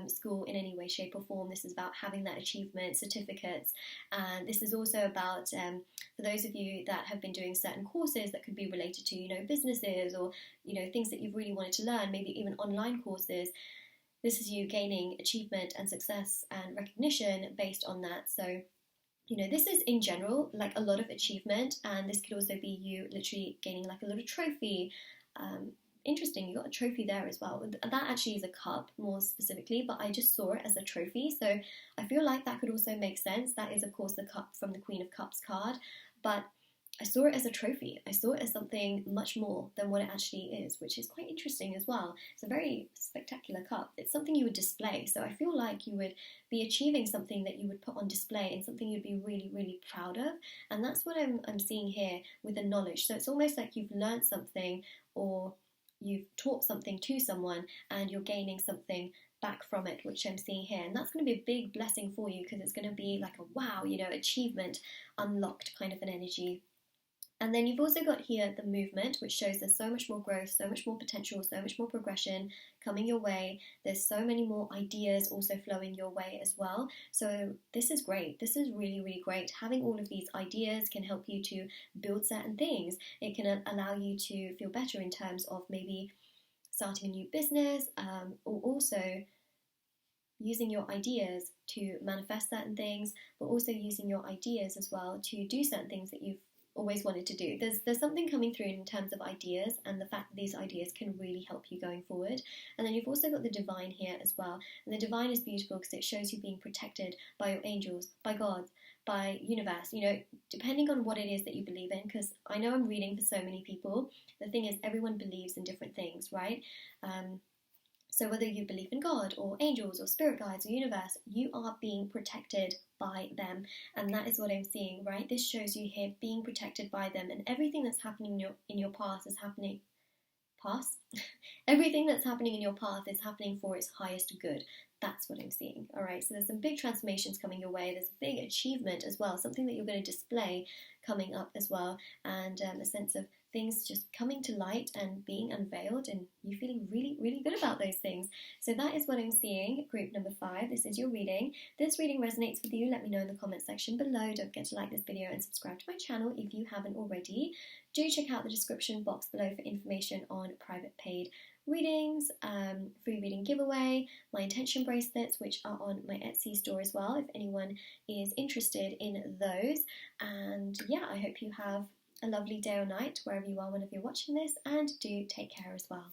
school in any way, shape, or form. This is about having that achievement, certificates, and this is also about for those of you that have been doing certain courses that could be related to, you know, businesses, or, you know, things that you've really wanted to learn, maybe even online courses. This is you gaining achievement and success and recognition based on that. So, you know, this is in general like a lot of achievement, and this could also be you literally gaining like a little trophy. Interesting, you got a trophy there as well. That actually is a cup more specifically, but I just saw it as a trophy, so I feel like that could also make sense. That is of course the cup from the Queen of Cups card, but I saw it as a trophy. I saw it as something much more than what it actually is, which is quite interesting as well. It's a very spectacular cup. It's something you would display, so I feel like you would be achieving something that you would put on display and something you'd be really, really proud of. And that's what I'm seeing here with the knowledge. So it's almost like you've learned something, or you've taught something to someone, and you're gaining something back from it, which I'm seeing here. And that's going to be a big blessing for you, because it's going to be like a wow, you know, achievement unlocked kind of an energy. And then you've also got here the movement, which shows there's so much more growth, so much more potential, so much more progression coming your way. There's so many more ideas also flowing your way as well. So this is great. This is really, really great. Having all of these ideas can help you to build certain things. It can allow you to feel better in terms of maybe starting a new business, or also using your ideas to manifest certain things, but also using your ideas as well to do certain things that you've always wanted to do. There's something coming through in terms of ideas, and the fact that these ideas can really help you going forward. And then you've also got the divine here as well, and the divine is beautiful because it shows you being protected by your angels, by God, by universe, you know, depending on what it is that you believe in, because I know I'm reading for so many people. The thing is, everyone believes in different things, right? So whether you believe in God or angels or spirit guides or universe, you are being protected by them. And that is what I'm seeing, right? This shows you here being protected by them, and everything that's happening in your past is happening. Past? Everything that's happening in your path is happening for its highest good. That's what I'm seeing. All right, so there's some big transformations coming your way. There's a big achievement as well, something that you're going to display coming up as well, and a sense of things just coming to light and being unveiled, and you feeling really, really good about those things. So that is what I'm seeing. Group number 5, this is your reading. This reading resonates with you, let me know in the comment section below. Don't forget to like this video and subscribe to my channel if you haven't already. Do check out the description box below for information on private paid readings, free reading giveaway, my intention bracelets, which are on my Etsy store as well, if anyone is interested in those. And yeah, I hope you have a lovely day or night wherever you are whenever you're watching this, and do take care as well.